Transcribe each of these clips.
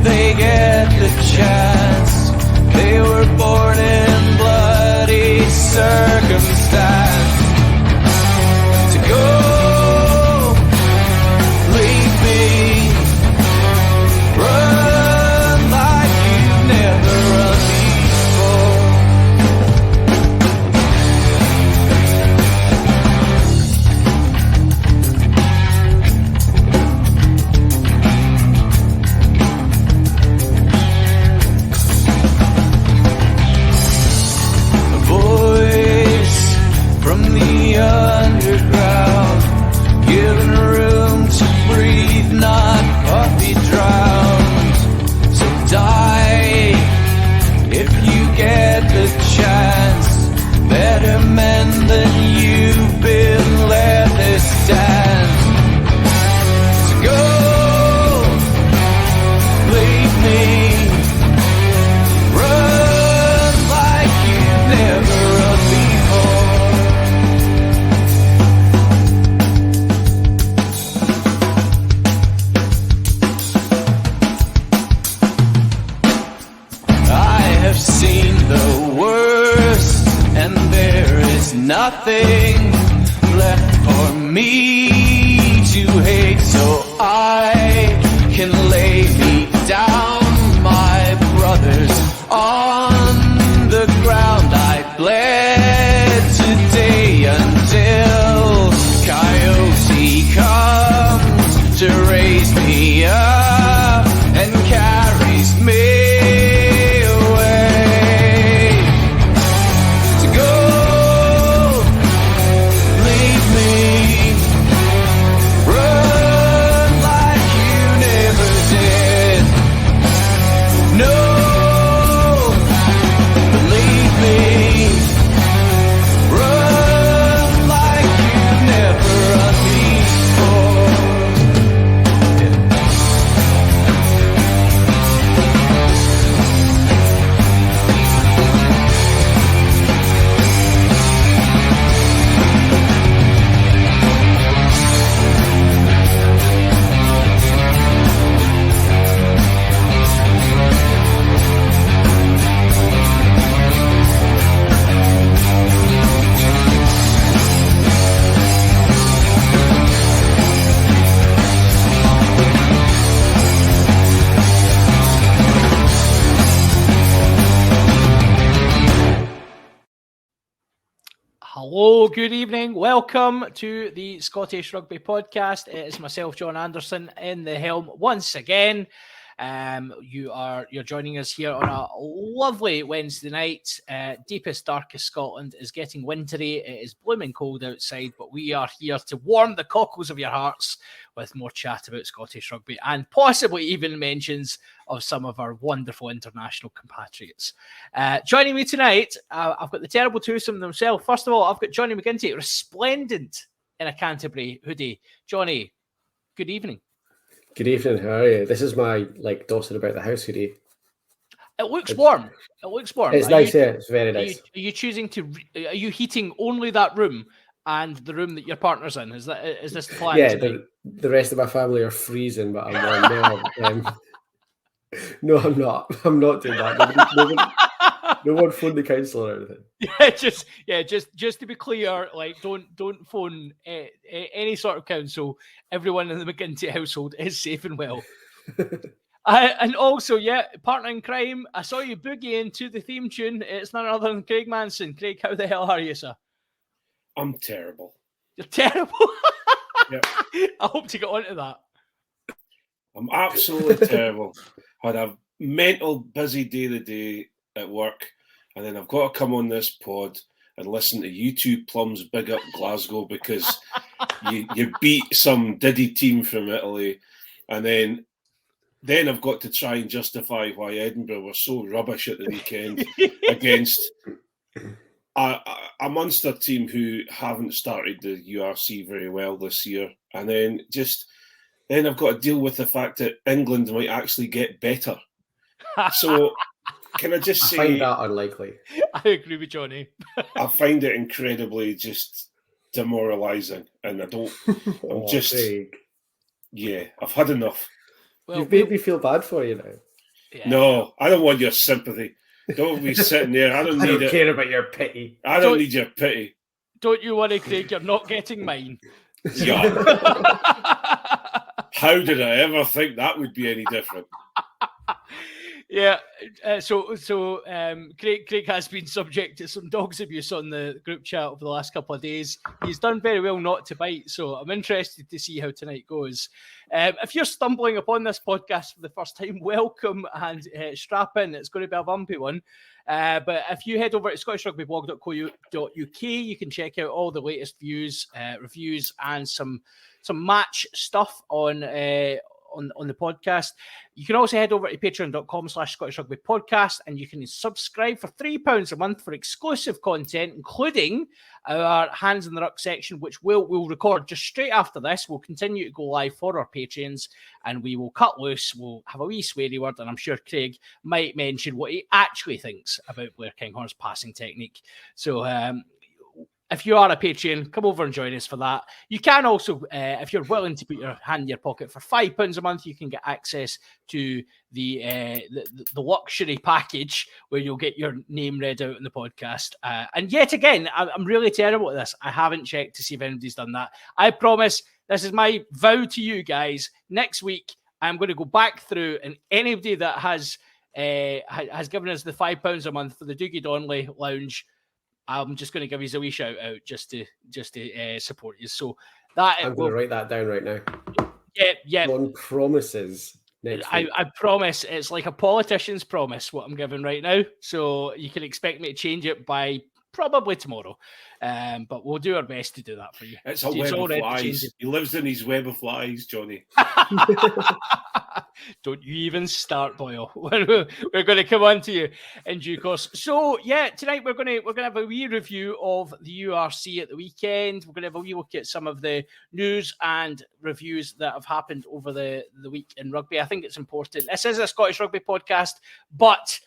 they get the chance. They were born in bloody circumstance. To go, leave me, run like you've never run before. A voice from the underground, given room to breathe, not be drowned. So die if you get the chance. Better men than you've been, let this stand. So go, leave me, run like you've never run before. I have seen the worst, and there is nothing left for me to hate, so I can lay me down, my brothers, on the ground. I bled today until Coyote comes to raise me up and carries me away. To go, leave me, run like you never did. No, believe me, run like you've never run before. Hello, good evening. Welcome to the Scottish Rugby Podcast. It is myself, John Anderson, in the helm once again. You're joining us here on a lovely Wednesday night. Deepest, darkest Scotland is getting wintry. It is blooming cold outside, but we are here to warm the cockles of your hearts with more chat about Scottish rugby and possibly even mentions of some of our wonderful international compatriots. Joining me tonight, I've got the terrible twosome themselves. First of all, I've got Jonny McGinty, resplendent in a Canterbury hoodie. Jonny, good evening. Good evening, how are you? This is my dotted about the house hoodie. It looks warm. It looks warm. It's nice, yeah. It's very nice. Are you choosing to? Are you heating only that room and the room that your partner's in? Is this the plan? Yeah, the rest of my family are freezing, but I'm warm. No, I'm not. I'm not doing that. No one phoned the council or anything. Just to be clear, don't phone any sort of council. Everyone in the McGinty household is safe and well. And also, partner in crime, I saw you boogieing to the theme tune. It's none other than Craig Manson. Craig, how the hell are you, sir? I'm terrible. You're terrible? Yep. I hope to get onto that. I'm absolutely terrible. Had a mental busy day today at work, and then I've got to come on this pod and listen to you two plums big up Glasgow because you beat some diddy team from Italy, and then I've got to try and justify why Edinburgh were so rubbish at the weekend against a Munster team who haven't started the URC very well this year. And then I've got to deal with the fact that England might actually get better. So can I just say... I find that unlikely. I agree with Jonny. I find it incredibly just demoralising. And I don't... I'm just... Craig. Yeah, I've had enough. Well, you've made me feel bad for you now. Yeah. No, I don't want your sympathy. Don't be sitting there. I don't I need don't it. care about your pity. I don't need your pity. Don't you worry, Craig. You're not getting mine. Yeah. How did I ever think that would be any different? Yeah, Craig has been subject to some dog's abuse on the group chat over the last couple of days. He's done very well not to bite, so I'm interested to see how tonight goes. If you're stumbling upon this podcast for the first time, welcome and strap in. It's going to be a bumpy one. But if you head over to scottishrugbyblog.co.uk, you can check out all the latest views, reviews, and some match stuff on the podcast. You can also head over to patreon.com/Scottish Rugby Podcast, and you can subscribe for £3 a month for exclusive content, including our Hands in the Ruck section, which we'll record just straight after this. We'll continue to go live for our patrons, and we will cut loose. We'll have a wee sweary word, and I'm sure Craig might mention what he actually thinks about Blair Kinghorn's passing technique. So if you are a Patreon, come over and join us for that. You can also, if you're willing to put your hand in your pocket for £5 a month, you can get access to the luxury package where you'll get your name read out in the podcast. And yet again, I'm really terrible at this. I haven't checked to see if anybody's done that. I promise, this is my vow to you guys. Next week, I'm going to go back through, and anybody that has given us the £5 a month for the Doogie Donnelly Lounge, I'm just going to give you a wee shout out just to support you. So that I'm going to write that down right now. Yeah. On promises next week. I promise. It's like a politician's promise what I'm giving right now. So you can expect me to change it by probably tomorrow. But we'll do our best to do that for you. It's a web of lies. He lives in his web of lies, Johnny. Don't you even start, Boyle. We're going to come on to you in due course. So yeah, tonight we're going to have a wee review of the URC at the weekend. We're going to have a wee look at some of the news and reviews that have happened over the week in rugby. I think it's important. This is a Scottish Rugby podcast, but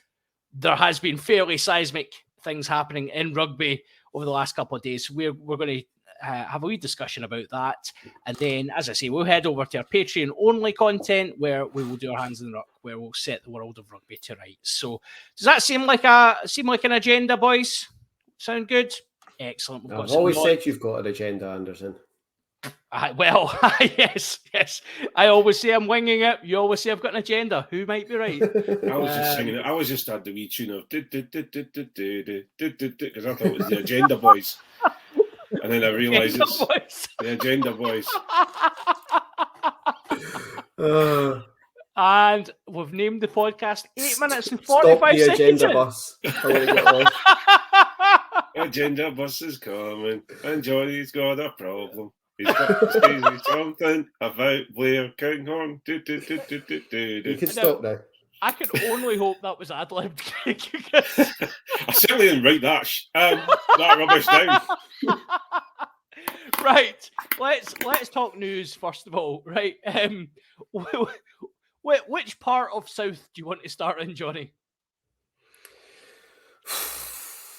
there has been fairly seismic things happening in rugby over the last couple of days. We're going to have a wee discussion about that, and then, as I say, we'll head over to our Patreon only content where we will do our Hands in the Ruck, where we'll set the world of rugby to rights. So does that seem like an agenda, boys? Sound good? Excellent. I've always said you've got an agenda, Anderson. Yes. I always say I'm winging it. You always say I've got an agenda. Who might be right? I was just singing it. I was just had the wee tune of because I thought it was the Agenda Boys, and then I realised it's the Agenda Boys. And we've named the podcast 8 minutes and 45 seconds. Stop the agenda in. bus. I want to get off. Agenda bus is coming, and Johnny's got a problem. He's got to say something about Blair Kinghorn. You can stop now. I can only hope that was ad-libbed. I certainly didn't write that rubbish down. Right, let's talk news first of all. Right, which part of South do you want to start in, Johnny?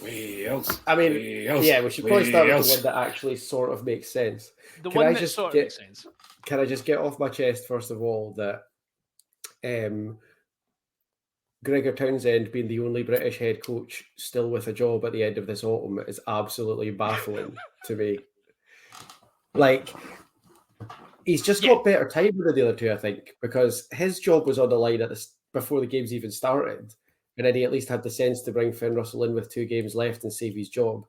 Wales. I mean, yeah, we should probably start with the one that actually sort of makes sense. Makes sense. Can I just get off my chest, first of all, that Gregor Townsend being the only British head coach still with a job at the end of this autumn is absolutely baffling to me. Like, he's just got better time than the other two, I think, because his job was on the line before the games even started. And then he at least had the sense to bring Finn Russell in with 2 games left and save his job.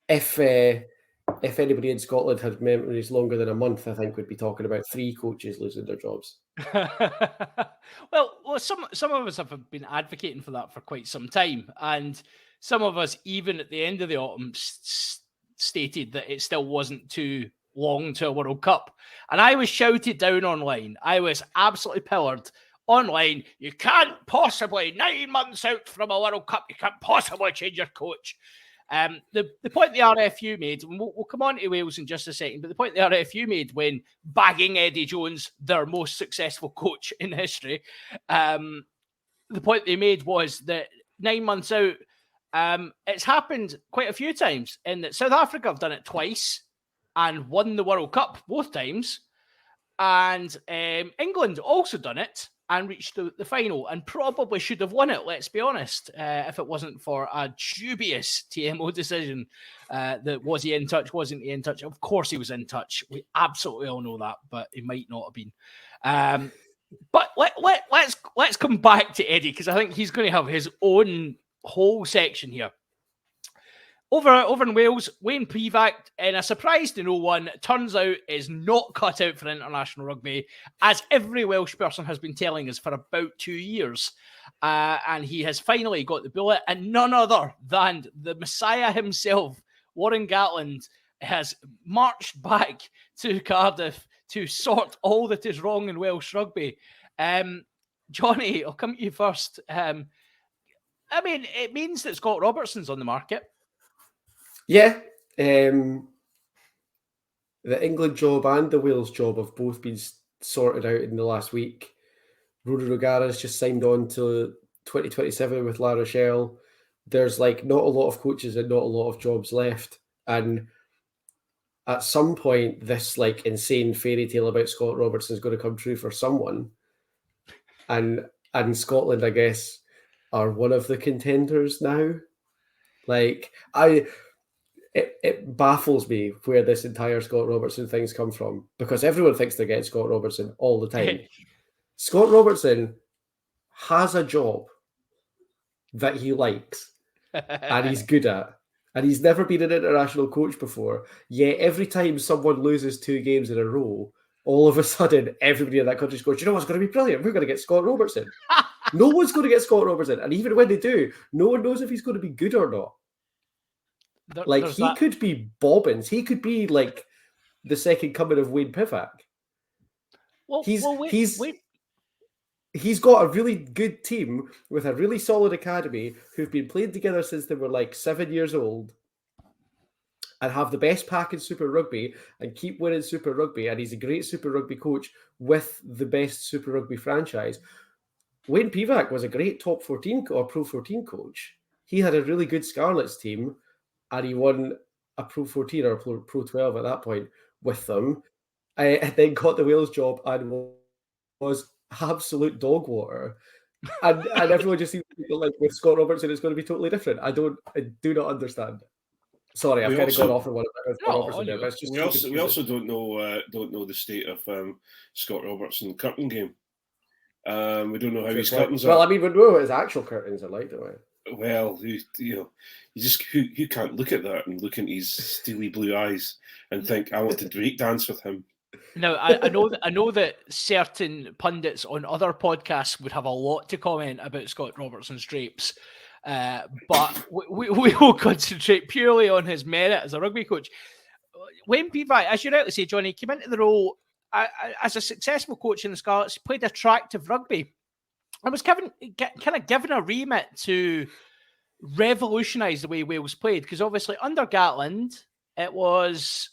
If anybody in Scotland had memories longer than a month, I think we'd be talking about 3 coaches losing their jobs. well, some of us have been advocating for that for quite some time, and some of us, even at the end of the autumn, stated that it still wasn't too long to a World Cup. And I was shouted down online. I was absolutely pillared online. You can't possibly, 9 months out from a World Cup, you can't possibly change your coach. The point the RFU made, and we'll come on to Wales in just a second, but the point the RFU made when bagging Eddie Jones, their most successful coach in history, the point they made was that 9 months out, it's happened quite a few times, in that South Africa have done it twice and won the World Cup both times, and England also done it and reached the final, and probably should have won it, let's be honest, if it wasn't for a dubious TMO decision. That was he in touch, wasn't he in touch? Of course he was in touch. We absolutely all know that, but he might not have been. But let's come back to Eddie, because I think he's going to have his own whole section here. Over in Wales, Wayne Pivac, in a surprise to no one, turns out is not cut out for international rugby, as every Welsh person has been telling us for about 2 years. And he has finally got the bullet, and none other than the Messiah himself, Warren Gatland, has marched back to Cardiff to sort all that is wrong in Welsh rugby. Jonny, I'll come to you first. I mean, it means that Scott Robertson's on the market. Yeah. The England job and the Wales job have both been sorted out in the last week. Rory O'Gara's just signed on to 2027 with La Rochelle. There's like not a lot of coaches and not a lot of jobs left. And at some point, this like insane fairy tale about Scott Robertson is going to come true for someone. And Scotland, I guess, are one of the contenders now. Like, it baffles me where this entire Scott Robertson thing's come from, because everyone thinks they're getting Scott Robertson all the time. Scott Robertson has a job that he likes and he's good at, and he's never been an international coach before. Yet every time someone loses 2 games in a row, all of a sudden everybody in that country goes, you know what's going to be brilliant? We're going to get Scott Robertson. No one's going to get Scott Robertson, and even when they do, no one knows if he's going to be good or not. Like, he could be Bobbins. He could be like the second coming of Wayne Pivac. He's got a really good team with a really solid academy who've been playing together since they were like 7 years old and have the best pack in Super Rugby and keep winning Super Rugby. And he's a great Super Rugby coach with the best Super Rugby franchise. Wayne Pivac was a great top 14 or Pro 14 coach. He had a really good Scarlets team, and he won a Pro 14 or Pro 12 at that point with them. And then got the Wales job and was absolute dog water. And everyone just seems to feel like with Scott Robertson, it's going to be totally different. I do not understand. Sorry, I've kind of gone off on one about Scott Robertson there. But it's just we also don't know the state of Scott Robertson curtain game. We don't know how his curtains are. Well, I mean, we know what his actual curtains are like, don't we? Well, you can't look at that and look into his steely blue eyes and think, I want to break dance with him. Now, I know that certain pundits on other podcasts would have a lot to comment about Scott Robertson's drapes, but we will concentrate purely on his merit as a rugby coach. Wayne Pivac, as you rightly say, Jonny, came into the role as a successful coach in the Scarlets, played attractive rugby. I was kind of given a remit to revolutionise the way Wales played, because obviously under Gatland, it was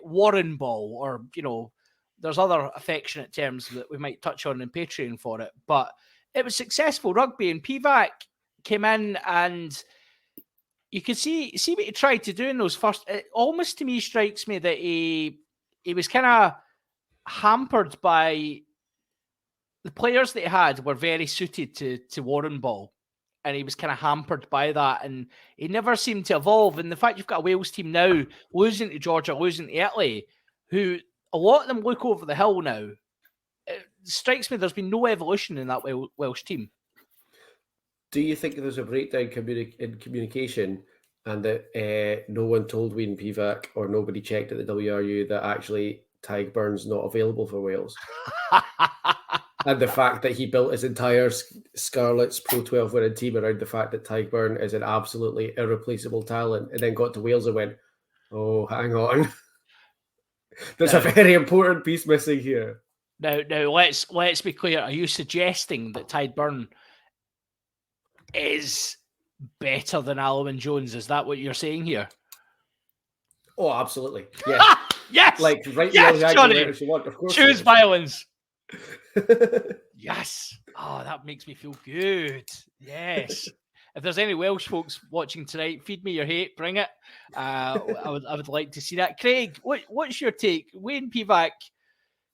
Warren ball, or, you know, there's other affectionate terms that we might touch on in Patreon for it, but it was successful rugby, and Pivac came in and you could see what he tried to do in those first. It almost to me strikes me that he was kind of hampered by the players that he had were very suited to Warren ball, and he was kind of hampered by that, and he never seemed to evolve. And the fact you've got a Wales team now losing to Georgia, losing to Italy, who a lot of them look over the hill now, it strikes me there's been no evolution in that Welsh team. Do you think there's a breakdown in communication, and that no one told Wayne Pivac or nobody checked at the WRU that actually Tadhg Beirne's not available for Wales? And the fact that he built his entire Scarlets Pro 12 winning team around the fact that Tadhg Beirne is an absolutely irreplaceable talent, and then got to Wales and went, oh, hang on. There's a very important piece missing here. Now, let's be clear. Are you suggesting that Tadhg Beirne is better than Alwyn Jones? Is that what you're saying here? Oh, absolutely. Yeah. Yes. Like, right yes, now, Jonny. if you want, of course. Choose violence. Yes. Oh, that makes me feel good. Yes. If there's any Welsh folks watching tonight, feed me your hate. Bring it. I would like to see that. Craig, what's your take? Wayne Pivac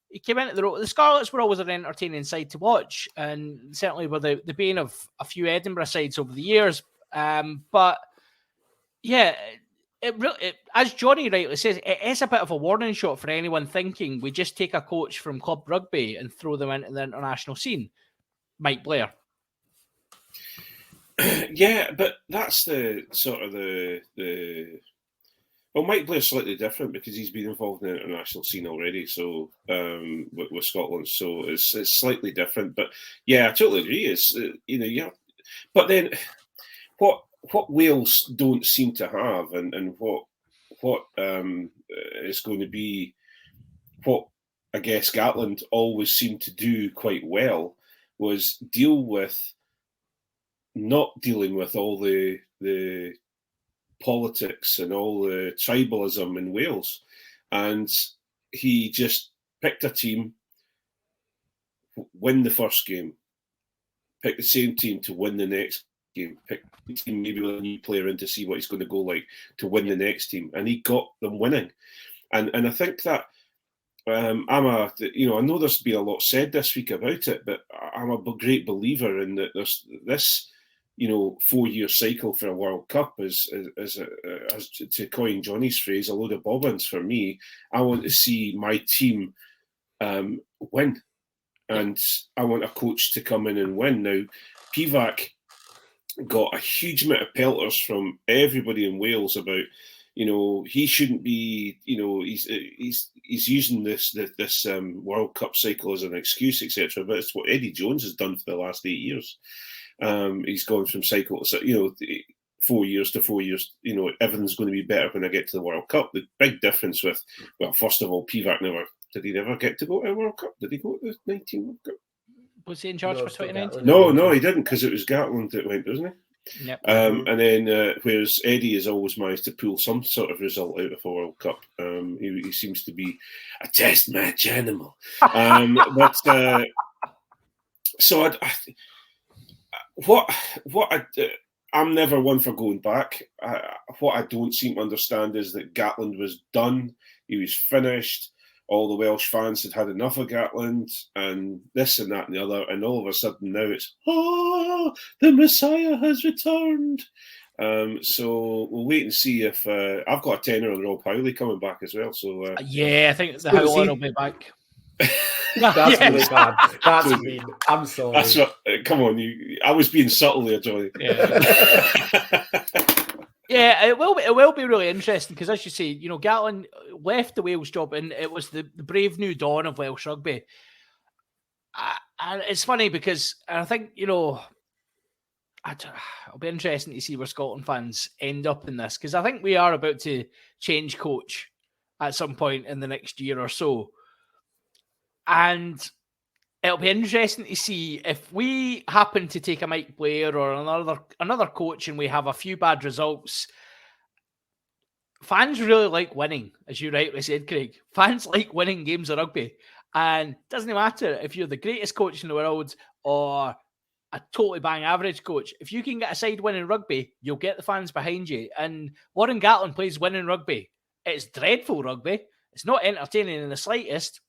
he came into the role. The Scarlets were always an entertaining side to watch, and certainly were the bane of a few Edinburgh sides over the years. But yeah, as Johnny rightly says, it is a bit of a warning shot for anyone thinking we just take a coach from club rugby and throw them into the international scene. Mike Blair. Yeah, but that's the sort of the. Well, Mike Blair's slightly different because he's been involved in the international scene already. So with Scotland, so it's slightly different. But yeah, I totally agree. It's yeah. But then what Wales don't seem to have, and what is going to be what I guess Gatland always seemed to do quite well was not dealing with all the politics and all the tribalism in Wales. And he just picked a team, win the first game, pick the same team to win the next game, pick the team maybe with a new player in to see what he's going to go like to win the next team. And he got them winning. And I think that I know there's been a lot said this week about it, but I'm a great believer in that there's this 4-year cycle for a World Cup is to coin Johnny's phrase, a load of bobbins for me. I want to see my team win, and I want a coach to come in and win. Now, Pivac got a huge amount of pelters from everybody in Wales about, he shouldn't be, he's using this World Cup cycle as an excuse, etc. But it's what Eddie Jones has done for the last 8 years. He's gone from cycle to 4 years to 4 years. Everything's going to be better when I get to the World Cup. The big difference with, first of all, Pivac did he never get to go to a World Cup? Did he go to the 19 World Cup? Was he in charge for 2019? No, he didn't, because it was Gatland that went, doesn't he? Yep. And then, whereas Eddie has always managed to pull some sort of result out of a World Cup. He seems to be a test match animal. So I'm never one for going back. What I don't seem to understand is that Gatland was done. He was finished. All the Welsh fans had enough of Gatland and this and that and the other. And all of a sudden now it's, the Messiah has returned. So we'll wait and see if I've got a tenner on Rob Howley coming back as well. So I think the Howler will be back. That's really bad. That's mean. I'm sorry. That's what, come on, I was being subtle there, Johnny. Yeah, it will be really interesting because, as you say, Gatland left the Wales job and it was the brave new dawn of Welsh rugby. And it's funny because I think, it'll be interesting to see where Scotland fans end up in this, because I think we are about to change coach at some point in the next year or so. And it'll be interesting to see if we happen to take a Mike Blair or another coach and we have a few bad results. Fans really like winning, as you rightly said, Craig. Fans like winning games of rugby. And it doesn't matter if you're the greatest coach in the world or a totally bang average coach. If you can get a side winning rugby, you'll get the fans behind you. And Warren Gatland plays winning rugby. It's dreadful rugby. It's not entertaining in the slightest.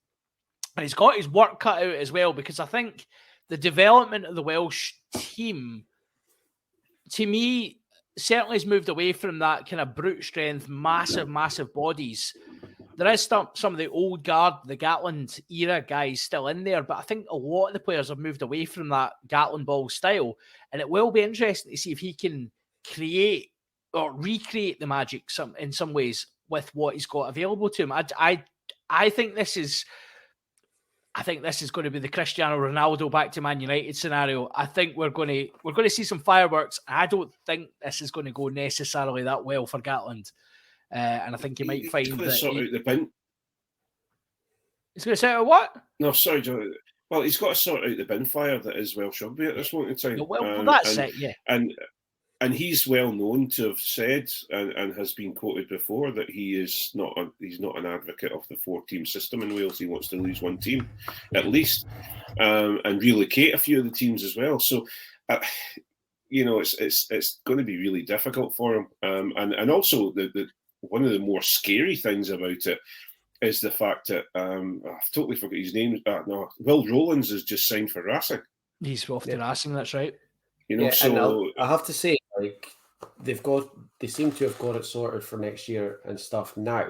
And he's got his work cut out as well, because I think the development of the Welsh team, to me, certainly has moved away from that kind of brute strength, massive bodies. There is some of the old guard, the Gatland era guys still in there, but I think a lot of the players have moved away from that Gatland ball style. And it will be interesting to see if he can create or recreate the magic in some ways with what he's got available to him. I think this is going to be the Cristiano Ronaldo back to Man United scenario. I think we're going to see some fireworks. I don't think this is going to go necessarily that well for Gatland, and I think you might find that sort out the bin. He's going to sort out what? No, sorry, John. Well, he's got to sort out the bin fire that is Welsh rugby at this moment in time. Well, that's it. Yeah, and he's well known to have said and has been quoted before that he's not an advocate of the 4-team system in Wales. He wants to lose one team at least, and relocate a few of the teams as well. So, it's going to be really difficult for him. And also the one of the more scary things about it is the fact that I've totally forgot his name. No, Will Rowlands has just signed for Racing. He's off to Racing, that's right. You know, and I have to say, like, they seem to have got it sorted for next year and stuff now.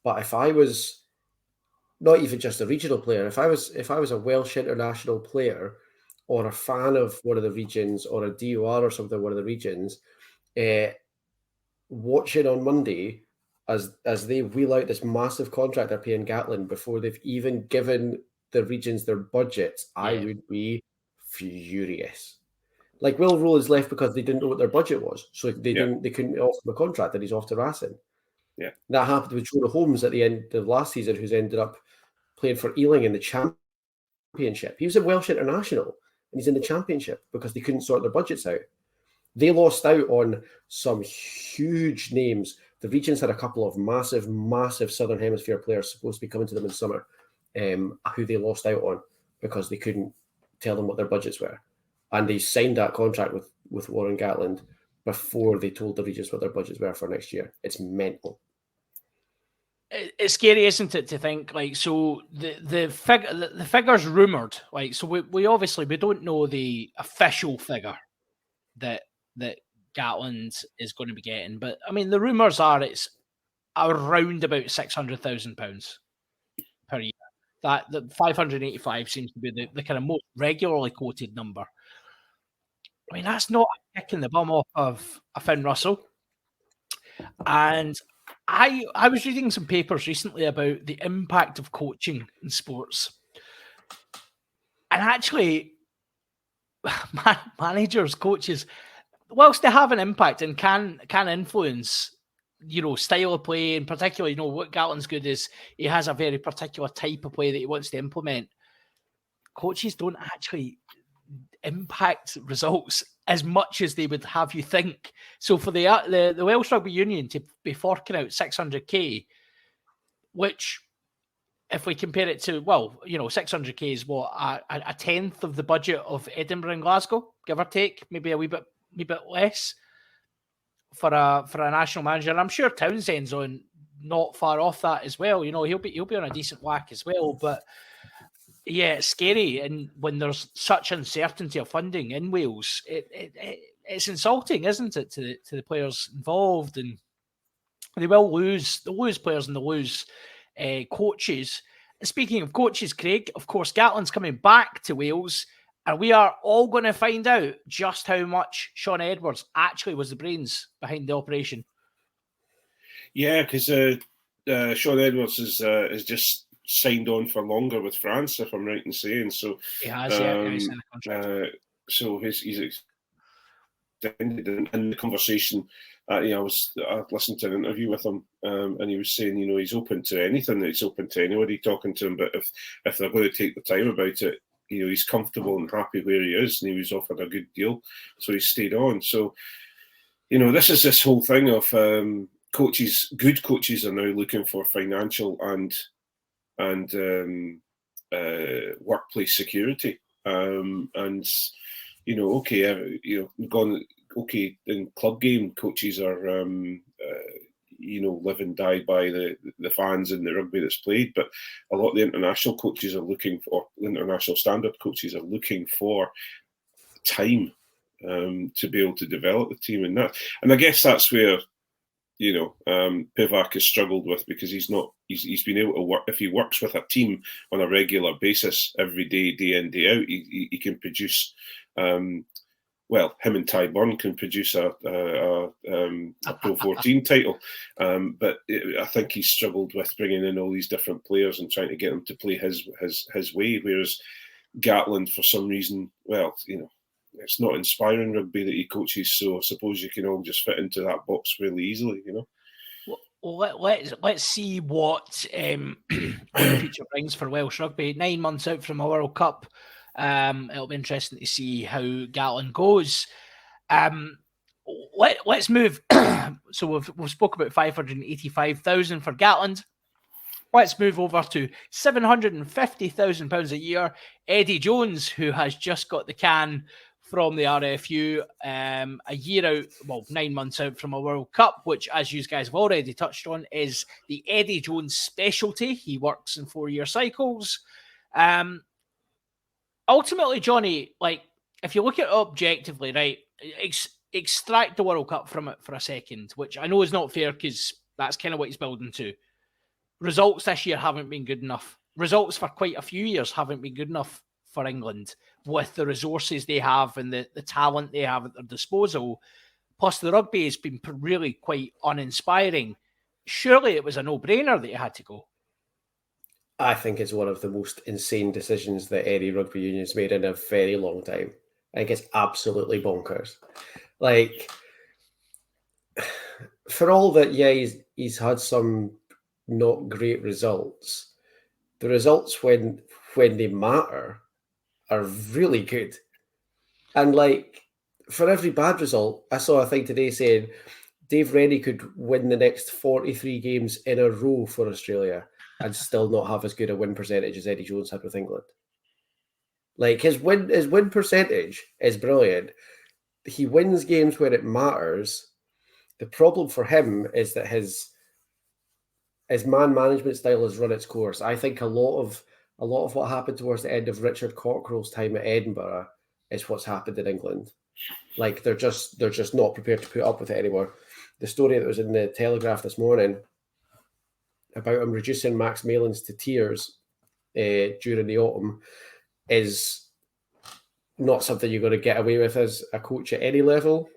But if I was not even just a regional player, if I was a Welsh international player or a fan of one of the regions or a DOR or something, one of the regions, watching on Monday as they wheel out this massive contract they're paying Gatland before they've even given the regions their budgets, I would be furious. Like, Will Rowlands left because they didn't know what their budget was, so they couldn't offer him a contract, and he's off to Racing. Yeah, that happened with Jonah Holmes at the end of last season, who's ended up playing for Ealing in the Championship. He was a Welsh international, and he's in the Championship because they couldn't sort their budgets out. They lost out on some huge names. The regions had a couple of massive Southern Hemisphere players supposed to be coming to them in summer, who they lost out on because they couldn't tell them what their budgets were. And they signed that contract with Warren Gatland before they told the regions what their budgets were for next year. It's mental. It's scary, isn't it, to think, like, so the figure's rumoured, like, so we obviously we don't know the official figure that Gatland is going to be getting, but I mean the rumours are it's around about £600,000 per year. That the 585 seems to be the kind of most regularly quoted number. I mean, that's not a kick in the bum off of a Finn Russell. And I was reading some papers recently about the impact of coaching in sports. And actually, managers, coaches, whilst they have an impact and can influence, you know, style of play, and particularly, you know, what Gatland's good is he has a very particular type of play that he wants to implement. Coaches don't actually impact results as much as they would have you think. So for the Welsh Rugby Union to be forking out 600k, which if we compare it to, well, you know, 600k is what, a tenth of the budget of Edinburgh and Glasgow, give or take, maybe a wee bit less for a national manager. And I'm sure Townsend's on not far off that as well. You know, he'll be on a decent whack as well. But yeah, it's scary, and when there's such uncertainty of funding in Wales, it's insulting, isn't it, to the players involved, and they will lose. They'll lose players and they'll lose coaches. And speaking of coaches, Craig, of course, Gatland's coming back to Wales, and we are all going to find out just how much Sean Edwards actually was the brains behind the operation. Yeah, because Sean Edwards is just signed on for longer with France, if I'm right in saying. So he has, he's signed a contract. So he's extended in the conversation. I listened to an interview with him, and he was saying, you know, he's open to anything. He's open to anybody talking to him, but if they're going to take the time about it, you know, he's comfortable and happy where he is, and he was offered a good deal, so he stayed on. So, you know, this whole thing of coaches. Good coaches are now looking for financial and workplace security, and you know, okay, you know, in club game, coaches are you know, live and die by the fans and the rugby that's played, but a lot of the international coaches are looking for, international standard coaches are looking for time to be able to develop the team, and I guess that's where, you know, Pivac has struggled with, because he's been able to work. If he works with a team on a regular basis every day, day in, day out, he can produce. Well, him and Ty Burn can produce a Pro 14 title, but I think he's struggled with bringing in all these different players and trying to get them to play his way. Whereas Gatland, for some reason, well, you know, it's not inspiring rugby that he coaches, so I suppose you can all just fit into that box really easily, you know. Well, let's see what the future brings for Welsh rugby. 9 months out from a World Cup, it'll be interesting to see how Gatland goes. Let's move. So we've spoke about 585,000 for Gatland. Let's move over to £750,000 a year. Eddie Jones, who has just got the can from the RFU, a year out, well, 9 months out from a World Cup, which, as you guys have already touched on, is the Eddie Jones specialty. He works in 4-year cycles. Ultimately, Jonny, like, if you look at it objectively, right, extract the World Cup from it for a second, which I know is not fair because that's kind of what he's building to. Results this year haven't been good enough. Results for quite a few years haven't been good enough for England with the resources they have and the talent they have at their disposal. Plus, the rugby has been really quite uninspiring. Surely it was a no-brainer that he had to go. I think it's one of the most insane decisions that any rugby union's made in a very long time. I think it's absolutely bonkers. Like, for all that, yeah, he's had some not great results. The results when they matter are really good. And like, for every bad result, I saw a thing today saying Dave Rennie could win the next 43 games in a row for Australia and still not have as good a win percentage as Eddie Jones had with England. Like, his win percentage is brilliant. He wins games where it matters. The problem for him is that his man management style has run its course. I think a lot of what happened towards the end of Richard Cockerell's time at Edinburgh is what's happened in England. Like, they're just not prepared to put up with it anymore. The story that was in the Telegraph this morning about him reducing Max Malins to tears during the autumn is not something you're going to get away with as a coach at any level.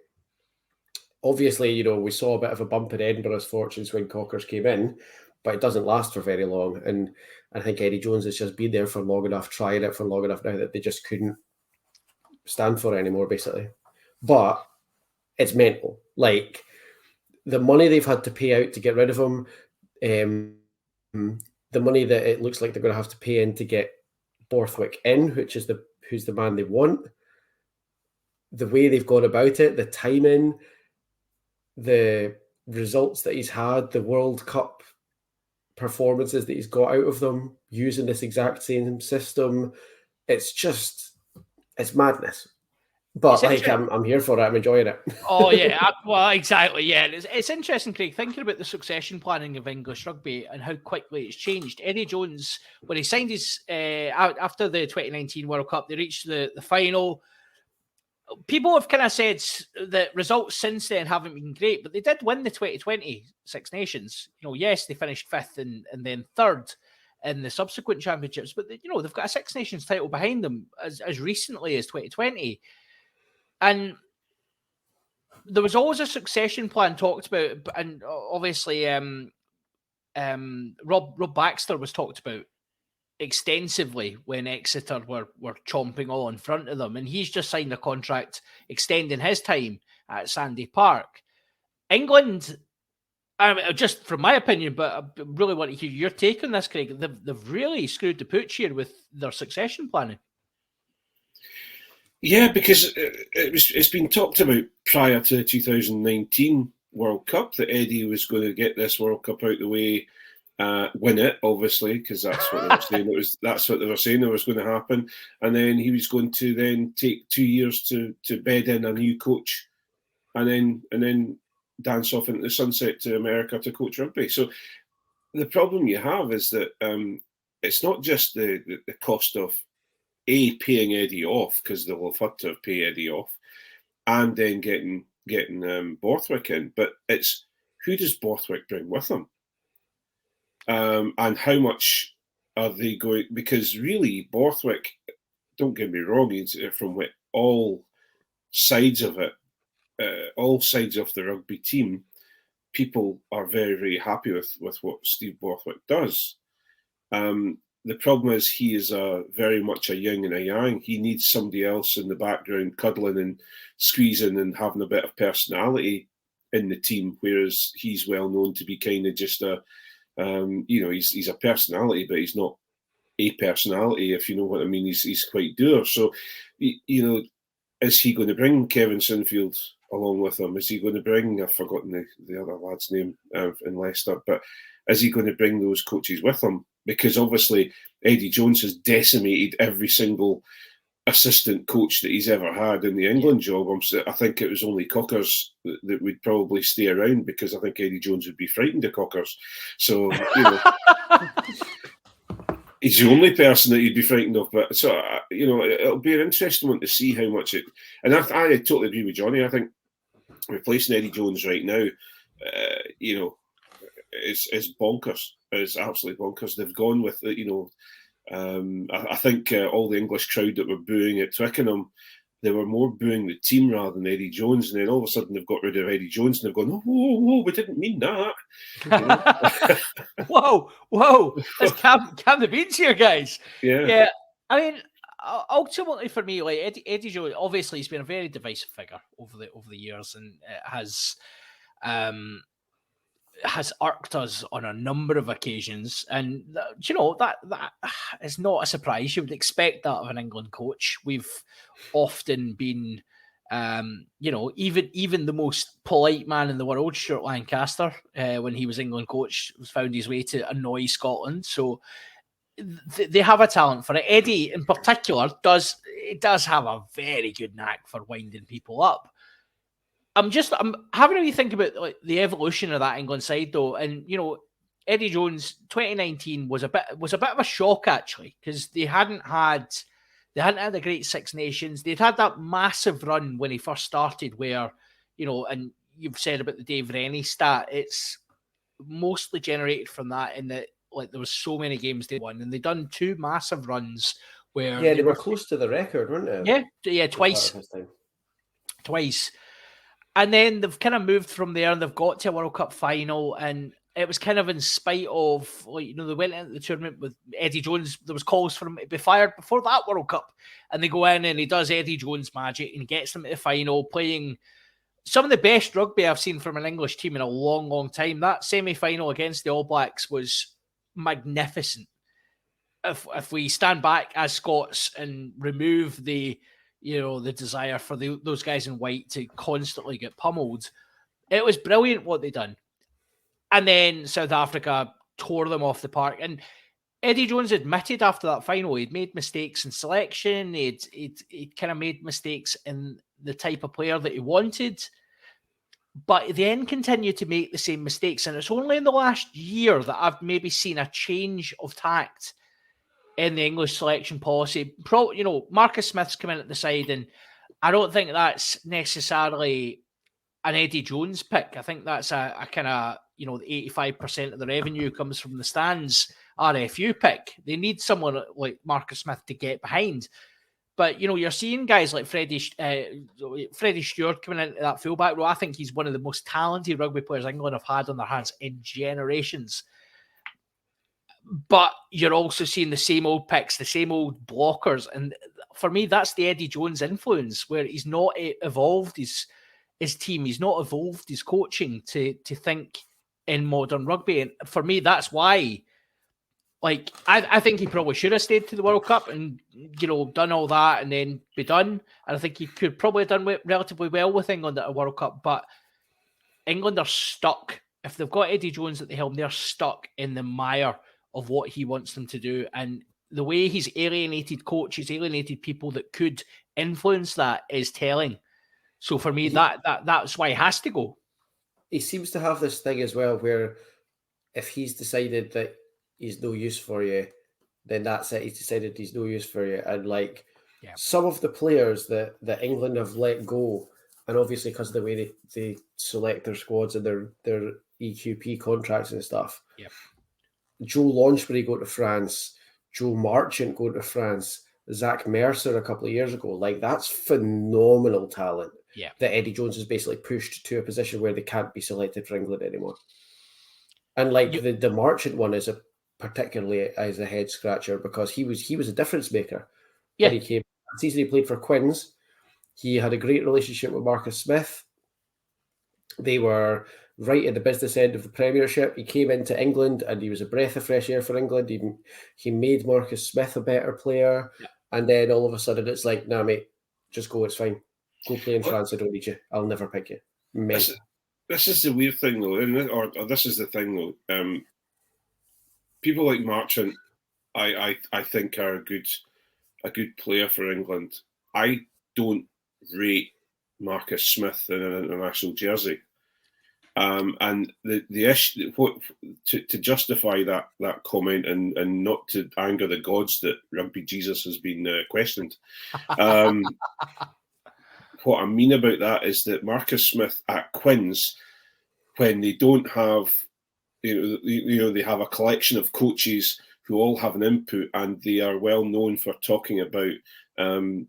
Obviously, you know, we saw a bit of a bump in Edinburgh's fortunes when Cockers came in, but it doesn't last for very long. And I think Eddie Jones has just been there for long enough, trying it for long enough now that they just couldn't stand for it anymore, basically. But it's mental. Like, the money they've had to pay out to get rid of him, the money that it looks like they're going to have to pay in to get Borthwick in, who's the man they want, the way they've gone about it, the timing, the results that he's had, the World Cup performances that he's got out of them using this exact same system, it's madness. But like, I'm here for it. I'm enjoying it. Oh yeah, well, exactly. Yeah, it's interesting, Craig, thinking about the succession planning of English rugby and how quickly it's changed. Eddie Jones, when he signed his after the 2019 World Cup, they reached the final. People have kind of said that results since then haven't been great, but they did win the 2020 Six Nations. You know, yes, they finished fifth and then third in the subsequent championships, but they've got a Six Nations title behind them as recently as 2020. And there was always a succession plan talked about, and obviously Rob Baxter was talked about extensively when Exeter were chomping all in front of them, and he's just signed a contract extending his time at Sandy Park. England, just from my opinion, but I really want to hear your take on this, Craig, they've really screwed the pooch here with their succession planning. Yeah, because it's been talked about prior to the 2019 World Cup that Eddie was going to get this World Cup out the way, win it, obviously, because that's what they were saying. That's what they were saying was going to happen, and then he was going to then take 2 years to bed in a new coach, and then dance off into the sunset to America to coach rugby. So the problem you have is that it's not just the cost of paying Eddie off, because they'll have had to have paid Eddie off, and then getting Borthwick in, but it's who does Borthwick bring with him, and how much are they going? Because really, Borthwick, don't get me wrong, he's from all sides of it, all sides of the rugby team, people are very, very happy with what Steve Borthwick does. The problem is he is very much a yin and a yang. He needs somebody else in the background cuddling and squeezing and having a bit of personality in the team, whereas he's well known to be kind of just he's a personality, but he's not a personality, if you know what I mean. He's quite dour. So, is he going to bring Kevin Sinfield along with him? Is he going to bring, I've forgotten the other lad's name in Leicester, but is he going to bring those coaches with him? Because obviously Eddie Jones has decimated every single assistant coach that he's ever had in the England job. I think it was only Cockers that would probably stay around, because I think Eddie Jones would be frightened of Cockers. So, he's the only person that he'd be frightened of. But so, it'll be an interesting one to see how much it. And I totally agree with Johnny. I think replacing Eddie Jones right now, is bonkers. It's absolutely bonkers. They've gone with I think all the English crowd that were booing at Twickenham, they were more booing the team rather than Eddie Jones. And then all of a sudden they've got rid of Eddie Jones and they've gone, whoa, we didn't mean that. Whoa. Let's calm the beans here, guys. Yeah. I mean, ultimately for me, like Eddie Jones, obviously he's been a very divisive figure over the years, and it has irked us on a number of occasions, and that is not a surprise. You would expect that of an England coach. We've often been, even the most polite man in the world, Stuart Lancaster, when he was England coach, found his way to annoy Scotland. So they have a talent for it. Eddie, in particular, does have a very good knack for winding people up. I'm having a wee think about the evolution of that England side, though, and Eddie Jones 2019 was a bit of a shock, actually, because they hadn't had a great Six Nations. They'd had that massive run when he first started, where and you've said about the Dave Rennie stat, it's mostly generated from that, in that there was so many games they won, and they'd done 2 massive runs where they were close to the record, weren't they? Yeah, twice. And then they've kind of moved from there, and they've got to a World Cup final, and it was kind of in spite of, they went into the tournament with Eddie Jones. There was calls for him to be fired before that World Cup, and they go in and he does Eddie Jones magic and gets them to the final, playing some of the best rugby I've seen from an English team in a long, long time. That semi-final against the All Blacks was magnificent. If we stand back as Scots and remove the desire for those guys in white to constantly get pummeled, it was brilliant what they done. And then South Africa tore them off the park. And Eddie Jones admitted after that final he'd made mistakes in selection. He'd kind of made mistakes in the type of player that he wanted, but then continued to make the same mistakes. And it's only in the last year that I've maybe seen a change of tact in the English selection policy. Marcus Smith's come in at the side, and I don't think that's necessarily an Eddie Jones pick. I think that's a kind of, 85% of the revenue comes from the stands RFU pick. They need someone like Marcus Smith to get behind. But, you're seeing guys like Freddie Stewart coming into that fullback role. I think he's one of the most talented rugby players England have had on their hands in generations. But you're also seeing the same old picks, the same old blockers. And for me, that's the Eddie Jones influence, where he's not evolved his team. He's not evolved his coaching to think in modern rugby. And for me, that's why, I think he probably should have stayed to the World Cup and, done all that and then be done. And I think he could probably have done relatively well with England at a World Cup. But England are stuck. If they've got Eddie Jones at the helm, they're stuck in the mire of what he wants them to do. And the way he's alienated coaches, alienated people that could influence that is telling. So for me, that's why he has to go. He seems to have this thing as well, where if he's decided that he's no use for you, then that's it. He's decided he's no use for you. And some of the players that England have let go, and obviously because of the way they select their squads and their EQP contracts and stuff. Yeah. Joe Launchbury going to France, Joe Marchant going to France, Zach Mercer a couple of years ago. That's phenomenal talent. Yeah. That Eddie Jones has basically pushed to a position where they can't be selected for England anymore. And the Marchant one is particularly as a head scratcher, because he was a difference maker. Yeah. When he came. The season he played for Quins, he had a great relationship with Marcus Smith. They were right at the business end of the Premiership. He came into England and he was a breath of fresh air for England. He made Marcus Smith a better player. Yeah. And then all of a sudden it's like, nah, mate, just go, it's fine. Go play in France, I don't need you. I'll never pick you. Mate. This is the weird thing, though, or this is the thing, though. People like Marchant, I think are a good a good player for England. I don't rate Marcus Smith in an international jersey. And the issue, to justify that comment and not to anger the gods that Rugby Jesus has been questioned. What I mean about that is that Marcus Smith at Quins, when they don't have, they have a collection of coaches who all have an input, and they are well known for talking about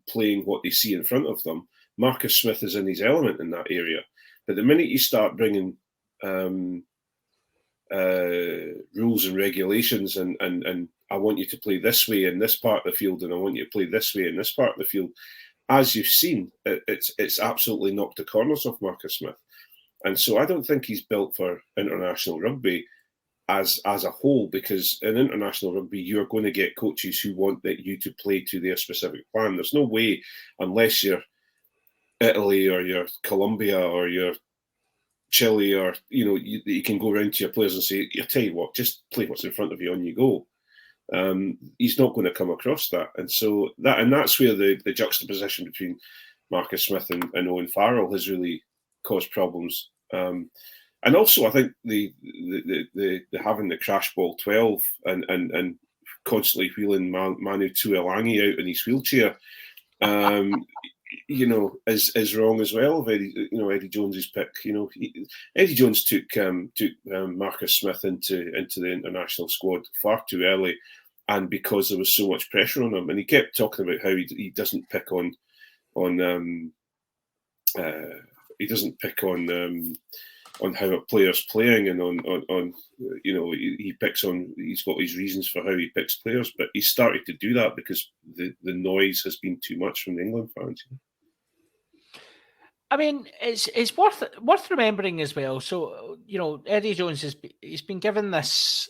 playing what they see in front of them. Marcus Smith is in his element in that area. But the minute you start bringing rules and regulations and I want you to play this way in this part of the field, and I want you to play this way in this part of the field, as you've seen, it's absolutely knocked the corners off Marcus Smith. And so I don't think he's built for international rugby as a whole, because in international rugby, you're going to get coaches who want you to play to their specific plan. There's no way, unless you're Italy or you're Colombia or you're Chile, or you can go around to your players and say, "I tell you what, just play what's in front of you, on you go." He's not going to come across that, and so that's where the juxtaposition between Marcus Smith and Owen Farrell has really caused problems. And also, I think the having the crash ball 12 and constantly wheeling Manu Tuilangi out in his wheelchair, is wrong as well. Of Eddie Jones's pick. Eddie Jones took Marcus Smith into the international squad far too early, and because there was so much pressure on him, and he kept talking about how he doesn't pick on how a player's playing, and he picks on, he's got his reasons for how he picks players, but he started to do that because the noise has been too much from the England fans. I mean, it's worth remembering as well. So Eddie Jones he's been given this.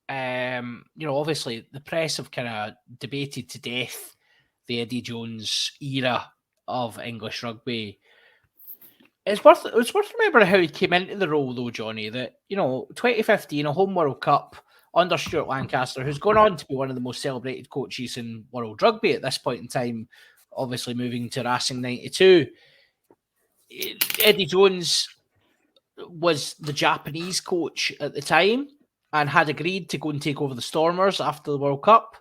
Obviously the press have kind of debated to death the Eddie Jones era of English rugby. It's worth remembering how he came into the role, though, Jonny. That 2015, a home World Cup under Stuart Lancaster, who's gone on to be one of the most celebrated coaches in world rugby at this point in time, obviously moving to Racing 92. Eddie Jones was the Japanese coach at the time and had agreed to go and take over the Stormers after the World Cup.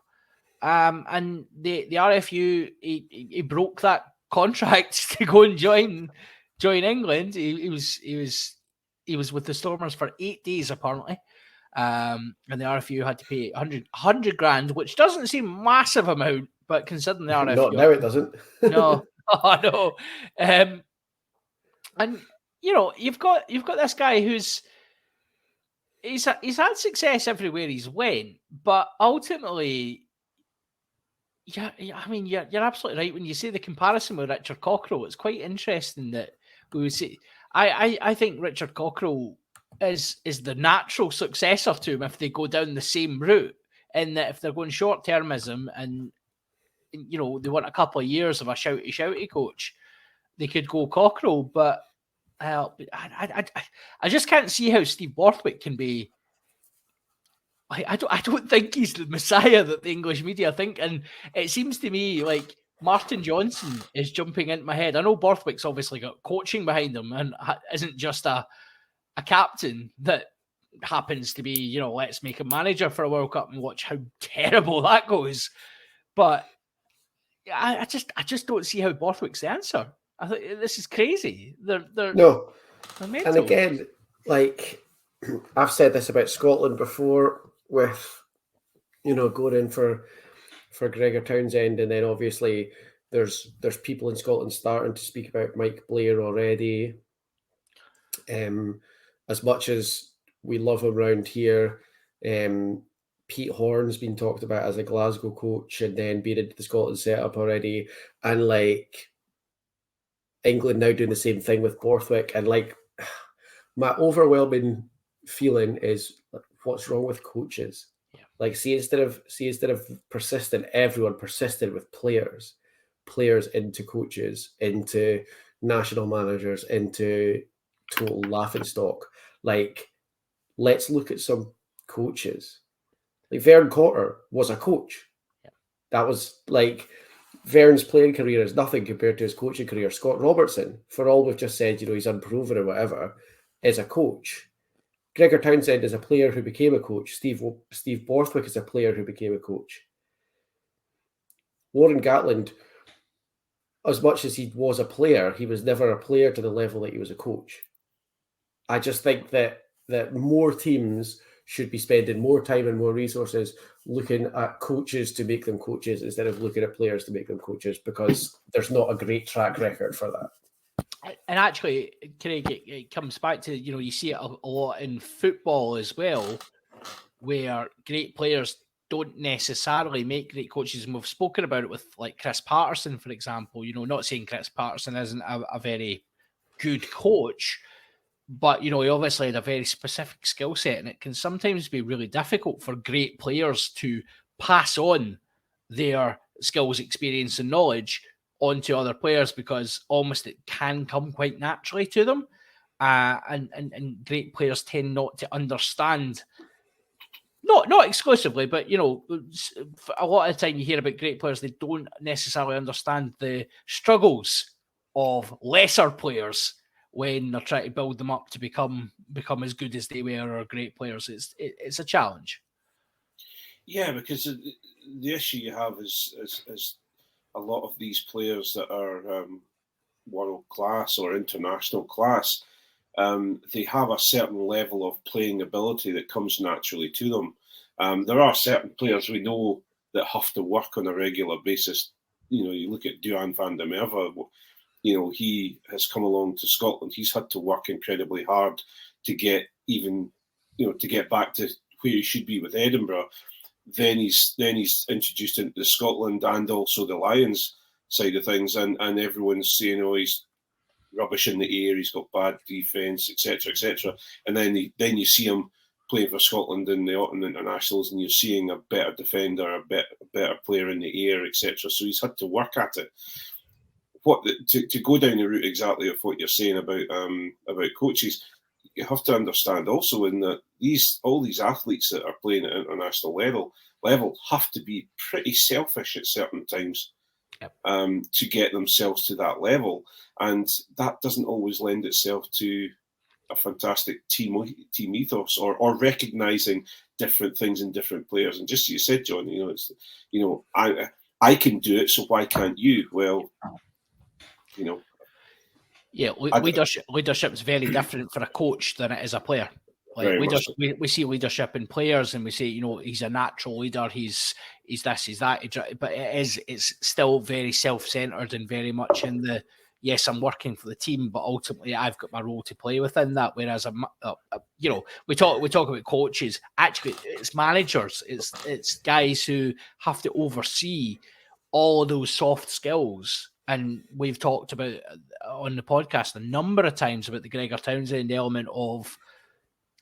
And the RFU, he broke that contract to go and join England. He was with the Stormers for 8 days apparently, and the RFU had to pay 100 grand, which doesn't seem massive amount, but considering the RFU, not now it doesn't. No, I know. And you've got this guy who's he's had success everywhere he's went, but ultimately, I mean, you're absolutely right when you say the comparison with Richard Cockerell. It's quite interesting that we would say. I think Richard Cockerell is the natural successor to him if they go down the same route, in that if they're going short-termism and they want a couple of years of a shouty coach, they could go Cockerell. But I just can't see how Steve Borthwick can be. I don't think he's the messiah that the English media think, and it seems to me like Martin Johnson is jumping into my head. I know Borthwick's obviously got coaching behind him and isn't just a captain that happens to be, let's make a manager for a World Cup and watch how terrible that goes. But I just don't see how Borthwick's the answer. I think this is crazy. They're mental. And again, like I've said this about Scotland before, with going in for Gregor Townsend, and then obviously there's people in Scotland starting to speak about Mike Blair already. As much as we love him around here, Pete Horn's been talked about as a Glasgow coach and then being into the Scotland setup already, and like England now doing the same thing with Borthwick. And like my overwhelming feeling is, what's wrong with coaches? Yeah. Like, see, instead of persistent, everyone persisted with players into coaches, into national managers, into total laughingstock. Like, let's look at some coaches. Like Vern Cotter was a coach. Yeah. That was like, Vern's playing career is nothing compared to his coaching career. Scott Robertson, for all we've just said, he's unproven or whatever, is a coach. Gregor Townsend is a player who became a coach. Steve Borthwick is a player who became a coach. Warren Gatland, as much as he was a player, he was never a player to the level that he was a coach. I just think that more teams should be spending more time and more resources looking at coaches to make them coaches instead of looking at players to make them coaches, because there's not a great track record for that. And actually, Craig, it comes back to, you see it a lot in football as well, where great players don't necessarily make great coaches. And we've spoken about it with like Chris Patterson, for example. Not saying Chris Patterson isn't a very good coach, but, he obviously had a very specific skill set, and it can sometimes be really difficult for great players to pass on their skills, experience, and knowledge onto other players, because almost it can come quite naturally to them. And great players tend not to understand, not exclusively, but, a lot of the time you hear about great players, they don't necessarily understand the struggles of lesser players when they're trying to build them up to become as good as they were, or great players. It's a challenge. Yeah, because the issue you have is a lot of these players that are world class or international class, they have a certain level of playing ability that comes naturally to them. There are certain players we know that have to work on a regular basis. You look at Duhan van der Merwe. He has come along to Scotland. He's had to work incredibly hard to get to get back to where he should be with Edinburgh. Then he's introduced into Scotland and also the Lions side of things, and everyone's saying, he's rubbish in the air, he's got bad defence, etc., etc. And then you see him playing for Scotland in the autumn internationals, and you're seeing a better defender, a better player in the air, etc. So he's had to work at it. To go down the route exactly of what you're saying about coaches, you have to understand also in that all these athletes that are playing at international level have to be pretty selfish at certain times. Yep. To get themselves to that level, and that doesn't always lend itself to a fantastic team ethos or recognizing different things in different players. And just as you said, John, I can do it, so why can't you? Well, yeah, leadership is very different for a coach than it is a player. Like we see leadership in players, and we say, he's a natural leader, he's this, he's that, but it's still very self-centered and very much in the, yes, I'm working for the team, but ultimately I've got my role to play within that. Whereas we talk about coaches, actually it's managers, it's guys who have to oversee all of those soft skills. And we've talked about on the podcast a number of times about the Gregor Townsend element of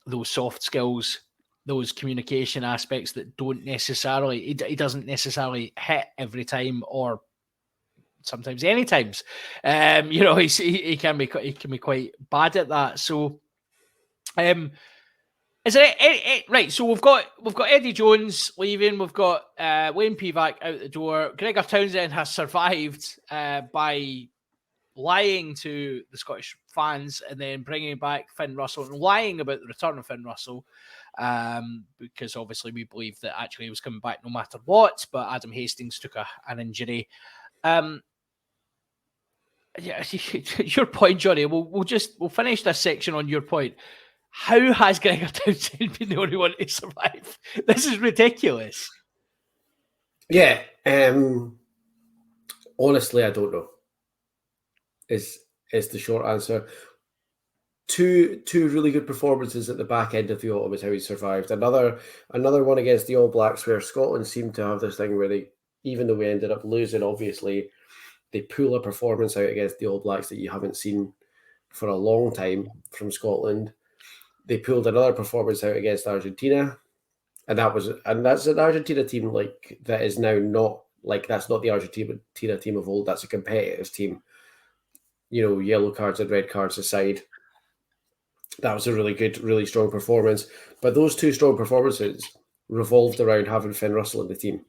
those soft skills, those communication aspects that don't necessarily, he doesn't necessarily hit every time, or sometimes any times. He can be quite bad at that. So, is there right? So we've got Eddie Jones leaving. We've got Wayne Pivac out the door. Gregor Townsend has survived by lying to the Scottish fans and then bringing back Finn Russell and lying about the return of Finn Russell, because obviously we believe that actually he was coming back no matter what. But Adam Hastings took an injury. Yeah, your point, Johnny. We'll finish this section on your point. How has Gregor Townsend been the only one to survive? This is ridiculous. Yeah. Honestly, I don't know. Is the short answer. Two really good performances at the back end of the autumn is how he survived. Another one against the All Blacks, where Scotland seemed to have this thing where they, even though we ended up losing, obviously, they pull a performance out against the All Blacks that you haven't seen for a long time from Scotland. They pulled another performance out against Argentina, and that's an Argentina team like that is now not like, that's not the Argentina team of old. That's a competitive team. Yellow cards and red cards aside, that was a really good, really strong performance. But those two strong performances revolved around having Finn Russell in the team,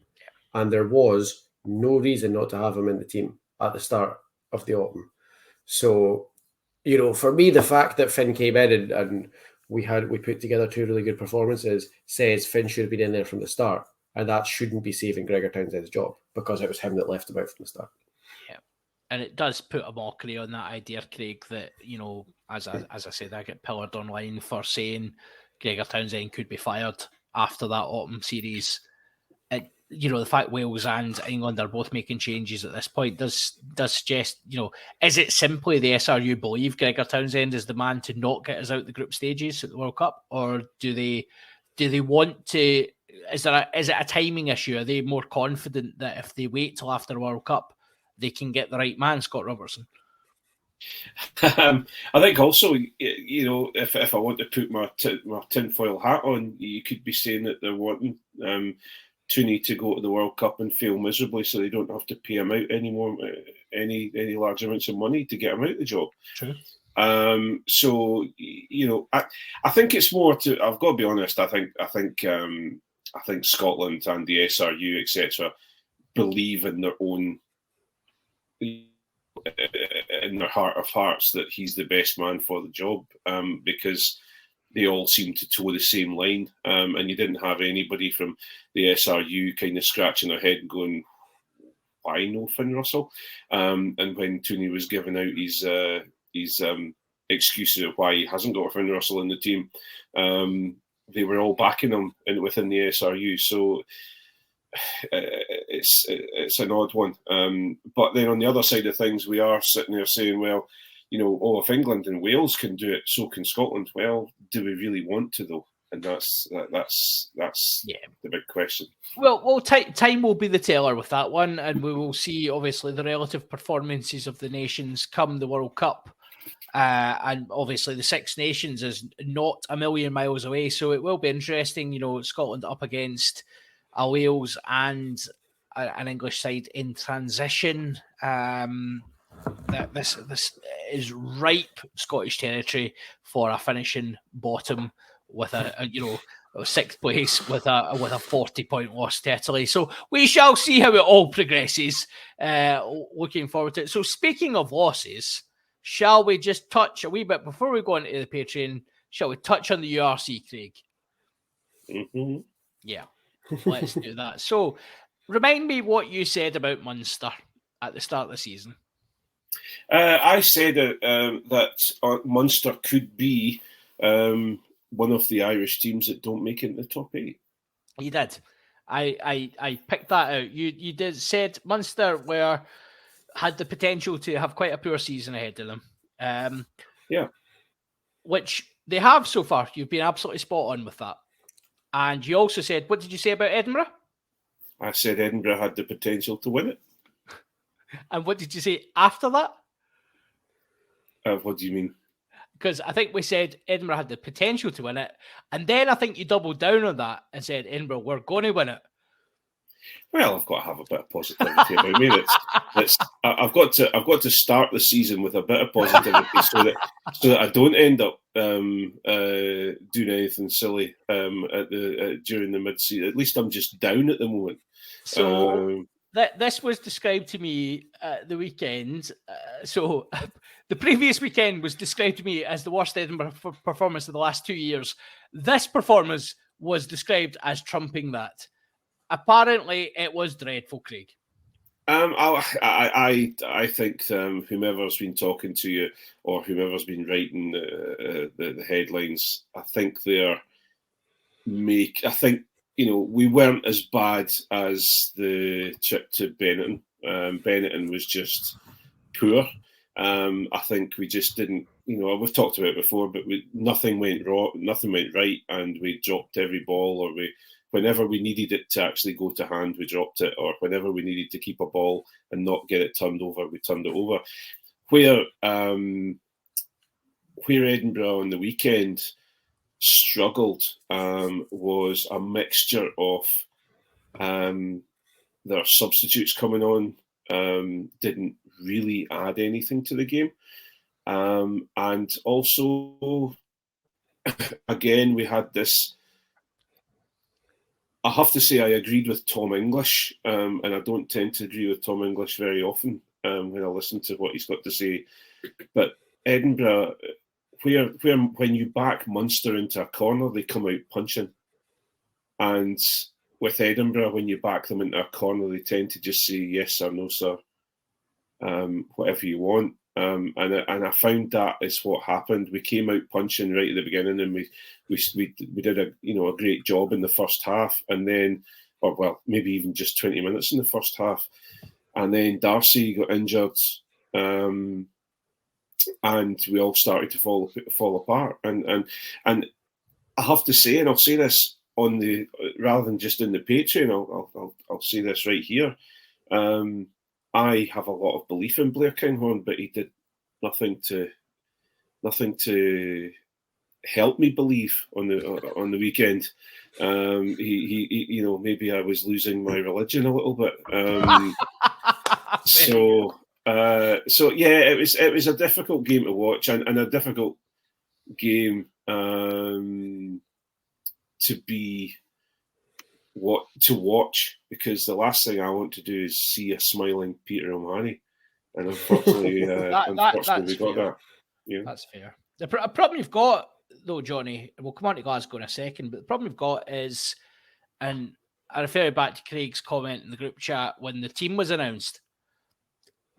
and there was no reason not to have him in the team at the start of the autumn. So, for me, the fact that Finn came in and we put together 2 really good performances says Finn should have been in there from the start, and that shouldn't be saving Gregor Townsend's job because it was him that left him out from the start. Yeah, and it does put a mockery on that idea, Craig, that, as I said, I get pillared online for saying Gregor Townsend could be fired after that autumn series. The fact Wales and England are both making changes at this point does suggest, is it simply the SRU believe Gregor Townsend is the man to not get us out the group stages at the World Cup, or do they want to? Is it a timing issue? Are they more confident that if they wait till after the World Cup, they can get the right man, Scott Robertson? I think also, if I want to put my tinfoil hat on, you could be saying that they're wanting Tooney to go to the World Cup and fail miserably, so they don't have to pay him out anymore, any large amounts of money to get him out of the job. True. So I think it's more to. I've got to be honest. I think Scotland and the SRU, etc., believe in their own, in their heart of hearts, that he's the best man for the job, because they all seem to toe the same line, and you didn't have anybody from the SRU kind of scratching their head and going, why no Finn Russell? And when Tooney was giving out his excuses of why he hasn't got Finn Russell in the team, they were all backing him within the SRU. So it's an odd one. But then on the other side of things, we are sitting there saying, well, if England and Wales can do it, so can Scotland. Well, do we really want to, though? And that's the big question. Well, time will be the teller with that one, and we will see, obviously, the relative performances of the nations come the World Cup. And obviously, the Six Nations is not a million miles away, so it will be interesting. Scotland up against a Wales and an English side in transition. That this is ripe Scottish territory for a finishing bottom with a sixth place with a 40-point loss to Italy. So we shall see how it all progresses. Looking forward to it. So speaking of losses, shall we just touch a wee bit before we go into the Patreon? Shall we touch on the URC, Craig? Mm-hmm. Yeah, let's do that. So remind me what you said about Munster at the start of the season. I said that Munster could be one of the Irish teams that don't make it in the top 8. You did. I picked that out. You said Munster had the potential to have quite a poor season ahead of them. Yeah. Which they have so far. You've been absolutely spot on with that. And you also said, what did you say about Edinburgh? I said Edinburgh had the potential to win it. And what did you say after that? What do you mean? Because I think we said Edinburgh had the potential to win it. And then I think you doubled down on that and said, Edinburgh, we're going to win it. Well, I've got to have a bit of positivity about me. I've got to start the season with a bit of positivity so that I don't end up doing anything silly during the mid-season. At least I'm just down at the moment. So this was described to me the weekend. So the previous weekend was described to me as the worst Edinburgh performance of the last 2 years. This performance was described as trumping that. Apparently, it was dreadful, Craig. I think whomever's been talking to you or whomever's been writing the headlines, I think we weren't as bad as the trip to Benetton. Benetton was just poor. I think we just didn't. We've talked about it before, but nothing went wrong, nothing went right, and we dropped every ball, or whenever we needed it to actually go to hand, we dropped it, or whenever we needed to keep a ball and not get it turned over, we turned it over. Where Edinburgh on the weekend struggled was a mixture of their substitutes coming on didn't really add anything to the game. And also, again, we had this I have to say I agreed with Tom English, and I don't tend to agree with Tom English very often when I listen to what he's got to say. But Edinburgh, where when you back Munster into a corner, they come out punching. And with Edinburgh, when you back them into a corner, they tend to just say yes sir, no sir, whatever you want. And I found that is what happened. We came out punching right at the beginning, and we did a great job in the first half, and then, or well, maybe even just 20 minutes in the first half, and then Darcy got injured, and we all started to fall apart. And I have to say, and I'll say this on the rather than just in the Patreon, I'll say this right here. I have a lot of belief in Blair Kinghorn, but he did nothing to help me believe on the weekend. He maybe I was losing my religion a little bit. So yeah, it was a difficult game to watch and a difficult game to watch, because the last thing I want to do is see a smiling Peter O'Mahony, and unfortunately, we got that. Yeah, that's fair. The problem you've got, though, Johnny, we'll come on to Glasgow in a second, but the problem you've got is, and I refer you back to Craig's comment in the group chat when the team was announced,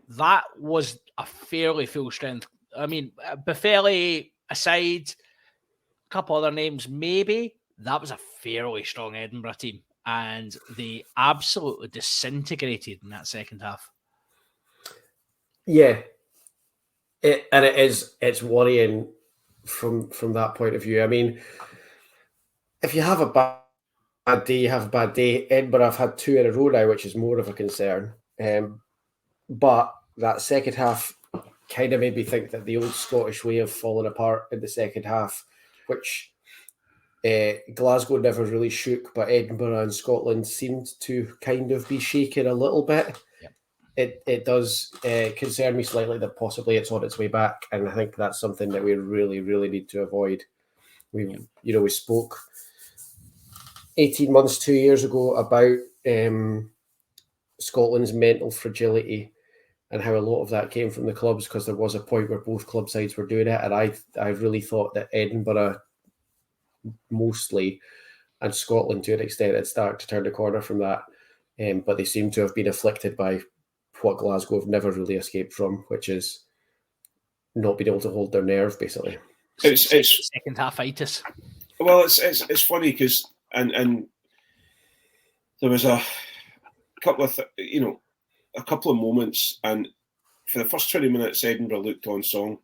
that was a fairly full strength. I mean, Buffelli aside, a couple other names maybe, that was a fairly strong Edinburgh team, and they absolutely disintegrated in that second half. Yeah, it's worrying from that point of view. I mean, if you have a bad day, you have a bad day. Edinburgh have had 2 in a row now, which is more of a concern. But that second half kind of made me think that the old Scottish way of falling apart in the second half, which Glasgow never really shook, but Edinburgh and Scotland seemed to kind of be shaking a little bit. Yep. It does concern me slightly that possibly it's on its way back, and I think that's something that we really, really need to avoid. We spoke 18 months, 2 years ago about Scotland's mental fragility and how a lot of that came from the clubs, because there was a point where both club sides were doing it, and I really thought that Edinburgh mostly and Scotland to an extent had started to turn the corner from that, but they seem to have been afflicted by what Glasgow have never really escaped from, which is not being able to hold their nerve, basically. It's second half itis. Well, it's funny because and there was a couple of moments, and for the first 20 minutes Edinburgh looked on song,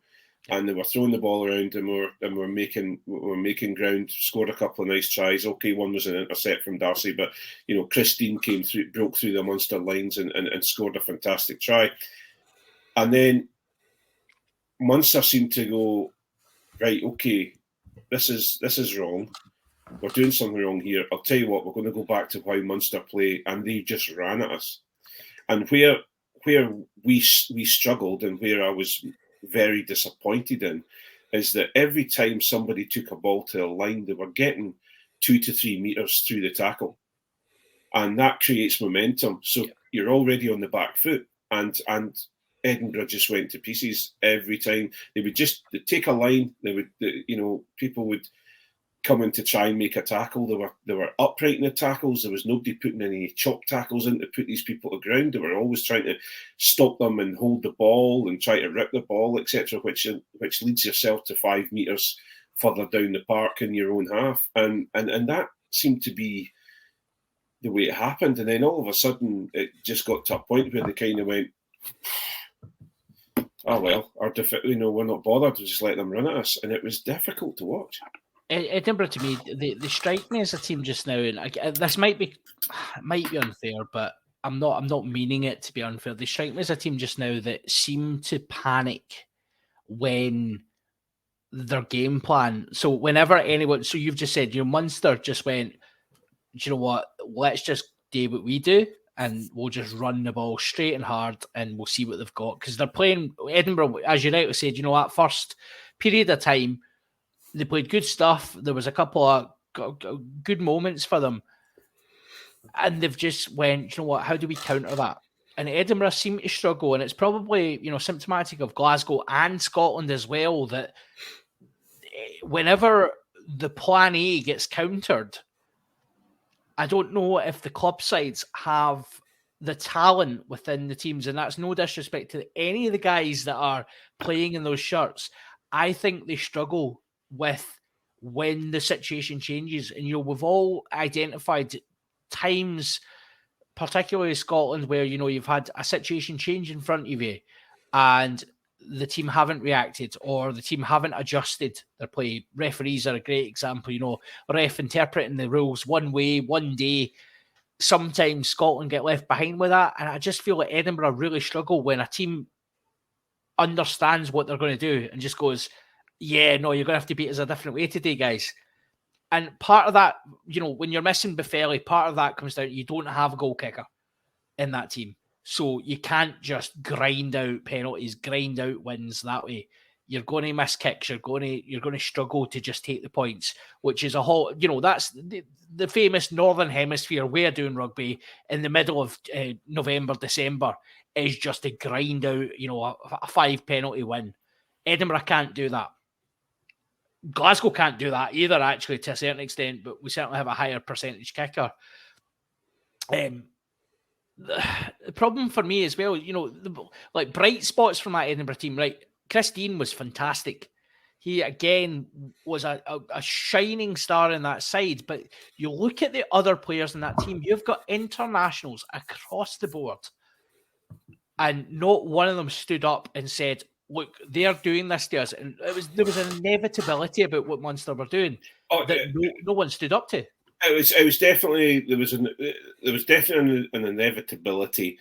and they were throwing the ball around, and we're making ground, scored a couple of nice tries. Okay, one was an intercept from Darcy, but Christine broke through the Munster lines and scored a fantastic try. And then Munster seemed to go, right, okay, this is wrong. We're doing something wrong here. I'll tell you what, we're going to go back to how Munster play, and they just ran at us. And where we struggled, and where I was very disappointed in, is that every time somebody took a ball to a line, they were getting 2 to 3 meters through the tackle, and that creates momentum. So you're already on the back foot, and Edinburgh just went to pieces every time. They'd take a line. People would come in to try and make a tackle. They were upright in the tackles. There was nobody putting any chop tackles in to put these people to ground. They were always trying to stop them and hold the ball and try to rip the ball, etc., which leads yourself to 5 meters further down the park in your own half. And that seemed to be the way it happened. And then all of a sudden, it just got to a point where they kind of went, oh well, we're not bothered. We'll just let them run at us. And it was difficult to watch. Edinburgh, to me, they strike me as a team just now, and this might be unfair, but I'm not meaning it to be unfair. They strike me as a team just now that seem to panic when their game plan. So whenever anyone, so you've just said, Munster just went, do you know what? Let's just do what we do, and we'll just run the ball straight and hard, and we'll see what they've got, because they're playing Edinburgh, as you rightly said. That first period of time, they played good stuff. There was a couple of good moments for them. And they've just went, you know what, how do we counter that? And Edinburgh seem to struggle, and it's probably, symptomatic of Glasgow and Scotland as well, that whenever the plan A gets countered, I don't know if the club sides have the talent within the teams, and that's no disrespect to any of the guys that are playing in those shirts. I think they struggle with when the situation changes. And, we've all identified times, particularly Scotland, where, you've had a situation change in front of you and the team haven't reacted or the team haven't adjusted their play. Referees are a great example, ref interpreting the rules one way, one day. Sometimes Scotland get left behind with that. And I just feel like Edinburgh really struggle when a team understands what they're going to do and just goes, yeah, no, you're going to have to beat us a different way today, guys. And part of that, when you're missing Buffelli, part of that comes down to you don't have a goal kicker in that team. So you can't just grind out penalties, grind out wins that way. You're going to miss kicks. You're going to struggle to just take the points, which is a whole, that's the famous Northern Hemisphere way of doing rugby in the middle of November, December, is just to grind out, a 5 penalty win. Edinburgh can't do that. Glasgow can't do that either, actually, to a certain extent, but we certainly have a higher percentage kicker. The problem for me as well, like bright spots from that Edinburgh team, right? Chris Dean was fantastic. He, again, was a shining star in that side, but you look at the other players in that team, you've got internationals across the board, and not one of them stood up and said, look, they're doing this to us. And there was an inevitability about what Munster were doing that no one stood up to. It was definitely there was definitely an inevitability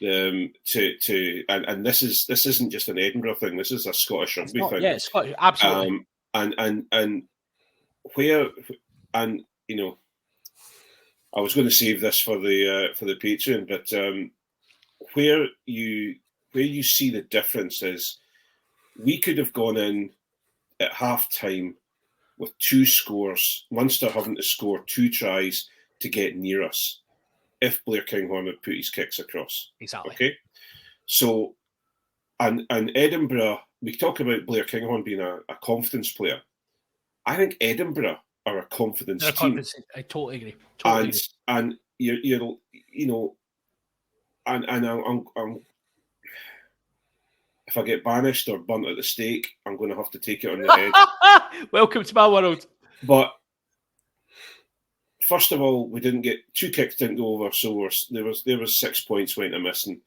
and this isn't just an Edinburgh thing. This is a Scottish rugby thing. Yeah, Scottish, absolutely. And where I was going to save this for the Patreon, but where you see the difference is we could have gone in at half time with 2 scores, Munster having to score 2 tries to get near us if Blair Kinghorn had put his kicks across. Exactly. Okay. So, and Edinburgh, we talk about Blair Kinghorn being a confidence player. I think Edinburgh are a confidence team. I totally agree. And you're I'm if I get banished or burnt at the stake, I'm going to have to take it on the head. Welcome to my world. But first of all, we didn't get 2 kicks, didn't go over, so there was 6 points went a missing,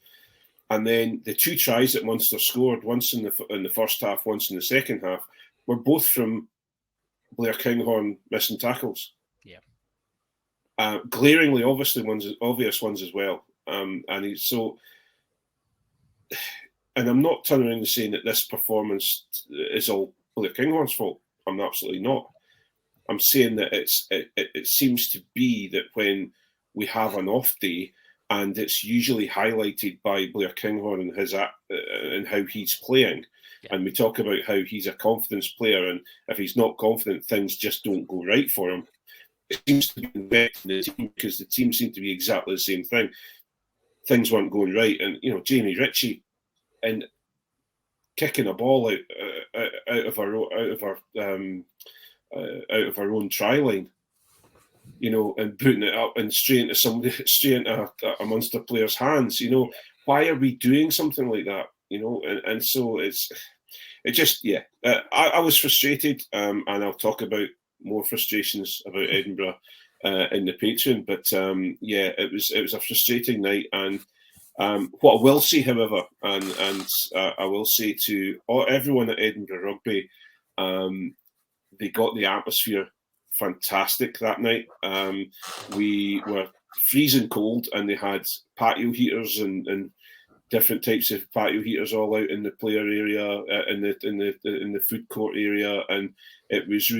and then the 2 tries that Munster scored, once in the first half, once in the second half, were both from Blair Kinghorn missing tackles. Yeah, glaringly obvious ones as well. And I'm not turning around and saying that this performance is all Blair Kinghorn's fault. I'm absolutely not. I'm saying that it seems to be that when we have an off day, and it's usually highlighted by Blair Kinghorn and his and how he's playing, and we talk about how he's a confidence player, and if he's not confident, things just don't go right for him. It seems to be affecting the team because the team seemed to be exactly the same thing. Things weren't going right, and Jamie Ritchie and kicking a ball out of our own try line, and putting it up and straight into a Munster player's hands. Why are we doing something like that? And so I was frustrated, and I'll talk about more frustrations about Edinburgh in the Patreon. But it was a frustrating night. And what I will say, however, and I will say to everyone at Edinburgh Rugby, they got the atmosphere fantastic that night. We were freezing cold, and they had patio heaters and different types of patio heaters all out in the player area, in the food court area, and it was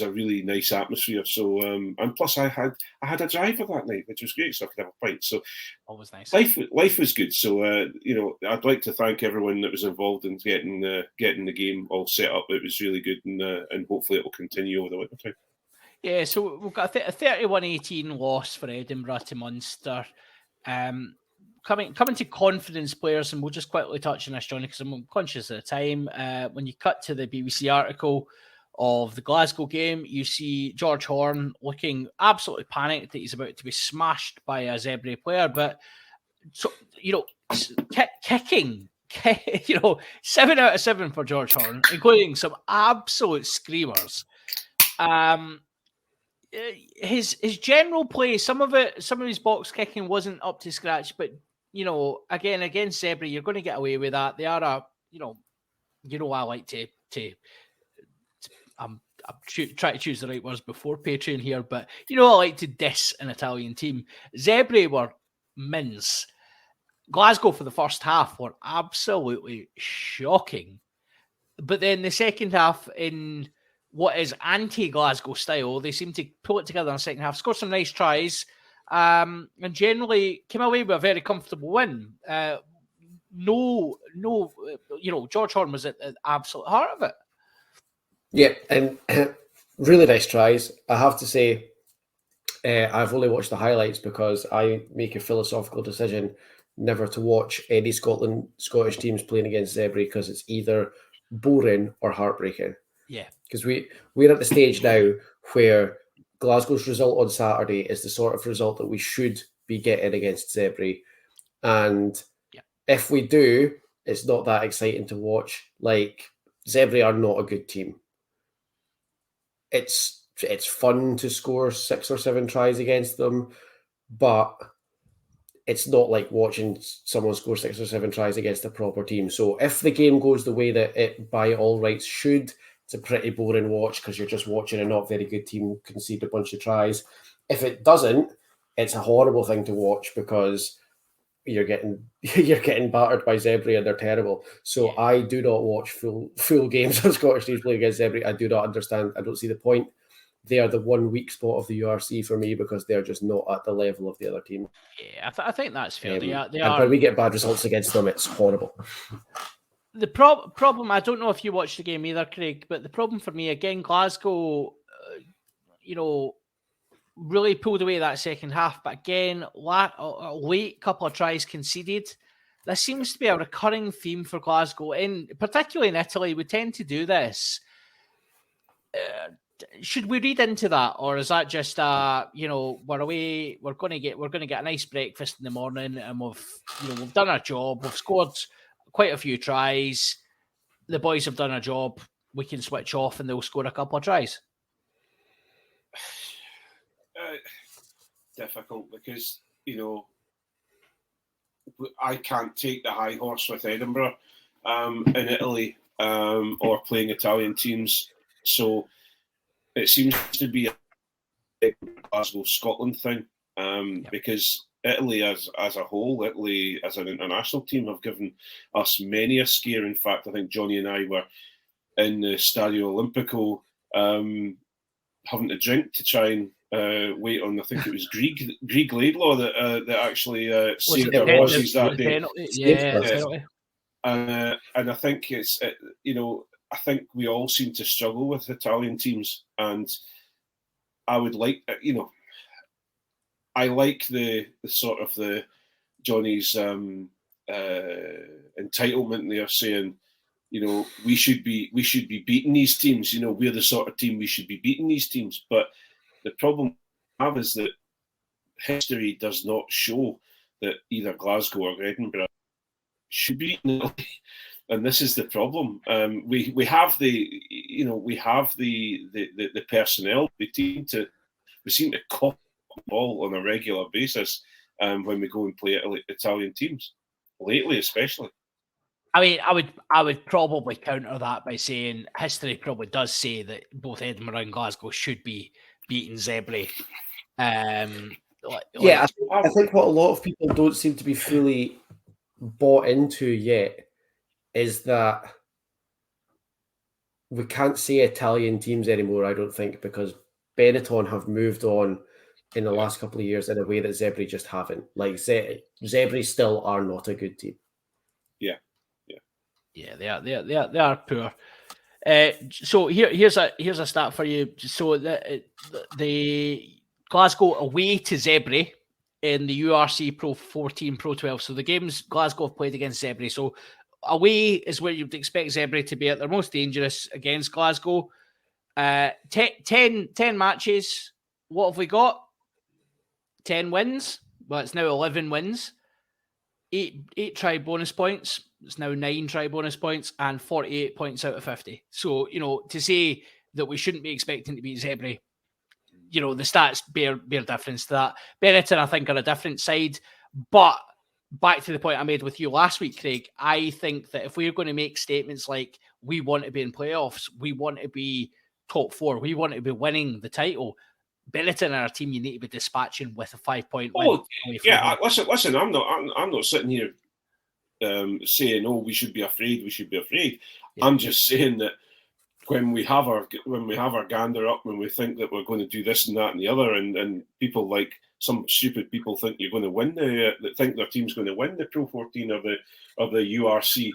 a really nice atmosphere. So and plus I had a driver that night, which was great, so I could have a pint. So always nice. Life was good. So I'd like to thank everyone that was involved in getting the game all set up. It was really good, and hopefully it will continue over the winter time. Yeah, so we've got a 31-18 loss for Edinburgh to Munster. Coming to confidence players, and we'll just quickly touch on this, Johnny, because I'm conscious of the time. When you cut to the BBC article of the Glasgow game, you see George Horn looking absolutely panicked that he's about to be smashed by a Zebre player. But, so, kicking, 7 out of 7 for George Horn, including some absolute screamers. His general play, some of his box kicking wasn't up to scratch, but again against Zebre, you're going to get away with that. They are I like to I'm trying to choose the right words before Patreon here, but I like to diss an Italian team. Zebre were mince. Glasgow for the first half were absolutely shocking, but then the second half, in what is anti-Glasgow style, they seem to pull it together in the second half, score some nice tries, and generally came away with a very comfortable win. George Horn was at the absolute heart of it. Yeah, and really nice tries. I have to say, I've only watched the highlights because I make a philosophical decision never to watch any Scottish teams playing against Zebre because it's either boring or heartbreaking. Yeah, because we're at the stage now where Glasgow's result on Saturday is the sort of result that we should be getting against Zebre, and if we do, it's not that exciting to watch. Like, Zebre are not a good team. It's fun to score 6 or 7 tries against them, but it's not like watching someone score 6 or 7 tries against a proper team. So if the game goes the way that it by all rights should, it's a pretty boring watch because you're just watching a not very good team concede a bunch of tries. If it doesn't, it's a horrible thing to watch because you're getting battered by Zebre and they're terrible. So I do not watch full games of Scottish teams playing against Zebre. I do not understand. I don't see the point. They are the one weak spot of the URC for me because they're just not at the level of the other team. Yeah, I think that's fair. They and are. When we get bad results against them, it's horrible. The problem, I don't know if you watched the game either, Craig, but the problem for me, again, Glasgow, really pulled away that second half. But again, a late couple of tries conceded. This seems to be a recurring theme for Glasgow, particularly in Italy. We tend to do this. Should we read into that, or is that just we're away, we're going to get a nice breakfast in the morning, and we've done our job, we've scored quite a few tries, the boys have done a job, we can switch off and they'll score a couple of tries? Difficult because I can't take the high horse with Edinburgh in Italy or playing Italian teams, so it seems to be a Glasgow Scotland thing because Italy as a whole, Italy as an international team have given us many a scare. In fact, I think Jonny and I were in the Stadio Olimpico having to drink to try and wait on, I think it was Grieg Laidlaw that actually saved our horses that day. And I think it's I think we all seem to struggle with Italian teams, and I would like I like the sort of the Johnny's entitlement there, saying we should be beating these teams. We're the sort of team we should be beating these teams. But the problem I have is that history does not show that either Glasgow or Edinburgh should be beaten Italy. And this is the problem. We have the personnel. We seem to cop the ball on a regular basis when we go and play Italian teams lately, especially. I mean, I would probably counter that by saying history probably does say that both Edinburgh and Glasgow should be beating Zebre. I think what a lot of people don't seem to be fully bought into yet is that we can't say Italian teams anymore, I don't think, because Benetton have moved on in the last couple of years in a way that Zebre just haven't. Like, Zebre still are not a good team. Yeah, they are poor. So here's a stat for you. So the Glasgow away to Zebre in the URC Pro 14, Pro 12. So the games Glasgow have played against Zebre. So away is where you'd expect Zebre to be at their most dangerous against Glasgow. 10 matches. What have we got? 10 wins. Well, it's now 11 wins. 8 try bonus points. It's now 9 try bonus points and 48 points out of 50. So, to say that we shouldn't be expecting to beat Zebre, the stats bear difference to that. Benetton, I think, are a different side. But back to the point I made with you last week, Craig, I think that if we're going to make statements like we want to be in playoffs, we want to be top 4, we want to be winning the title, Benetton are a team you need to be dispatching with a 5-point win. Oh, yeah. Listen. I'm not sitting here saying, "Oh, we should be afraid. We should be afraid." Yeah. I'm just saying that when we have our gander up, when we think that we're going to do this and that and the other, and people like some stupid people think you're going to win that think their team's going to win the Pro 14 of the URC.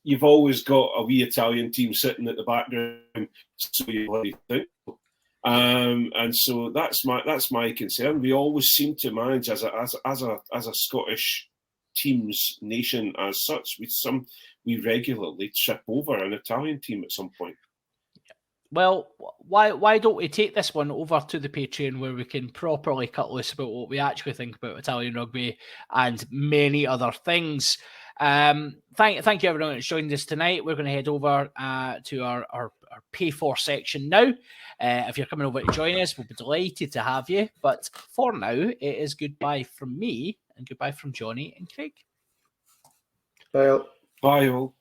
You've always got a wee Italian team sitting at the background, so you think. And so that's my concern. We always seem to manage as a Scottish teams nation as such. We regularly trip over an Italian team at some point. Well, why don't we take this one over to the Patreon where we can properly cut loose about what we actually think about Italian rugby and many other things. Thank you everyone that's joined us tonight. We're going to head over to our pay for section now. If you're coming over to join us, we'll be delighted to have you. But for now, it is goodbye from me and goodbye from Jonny and Craig. Bye. Bye all.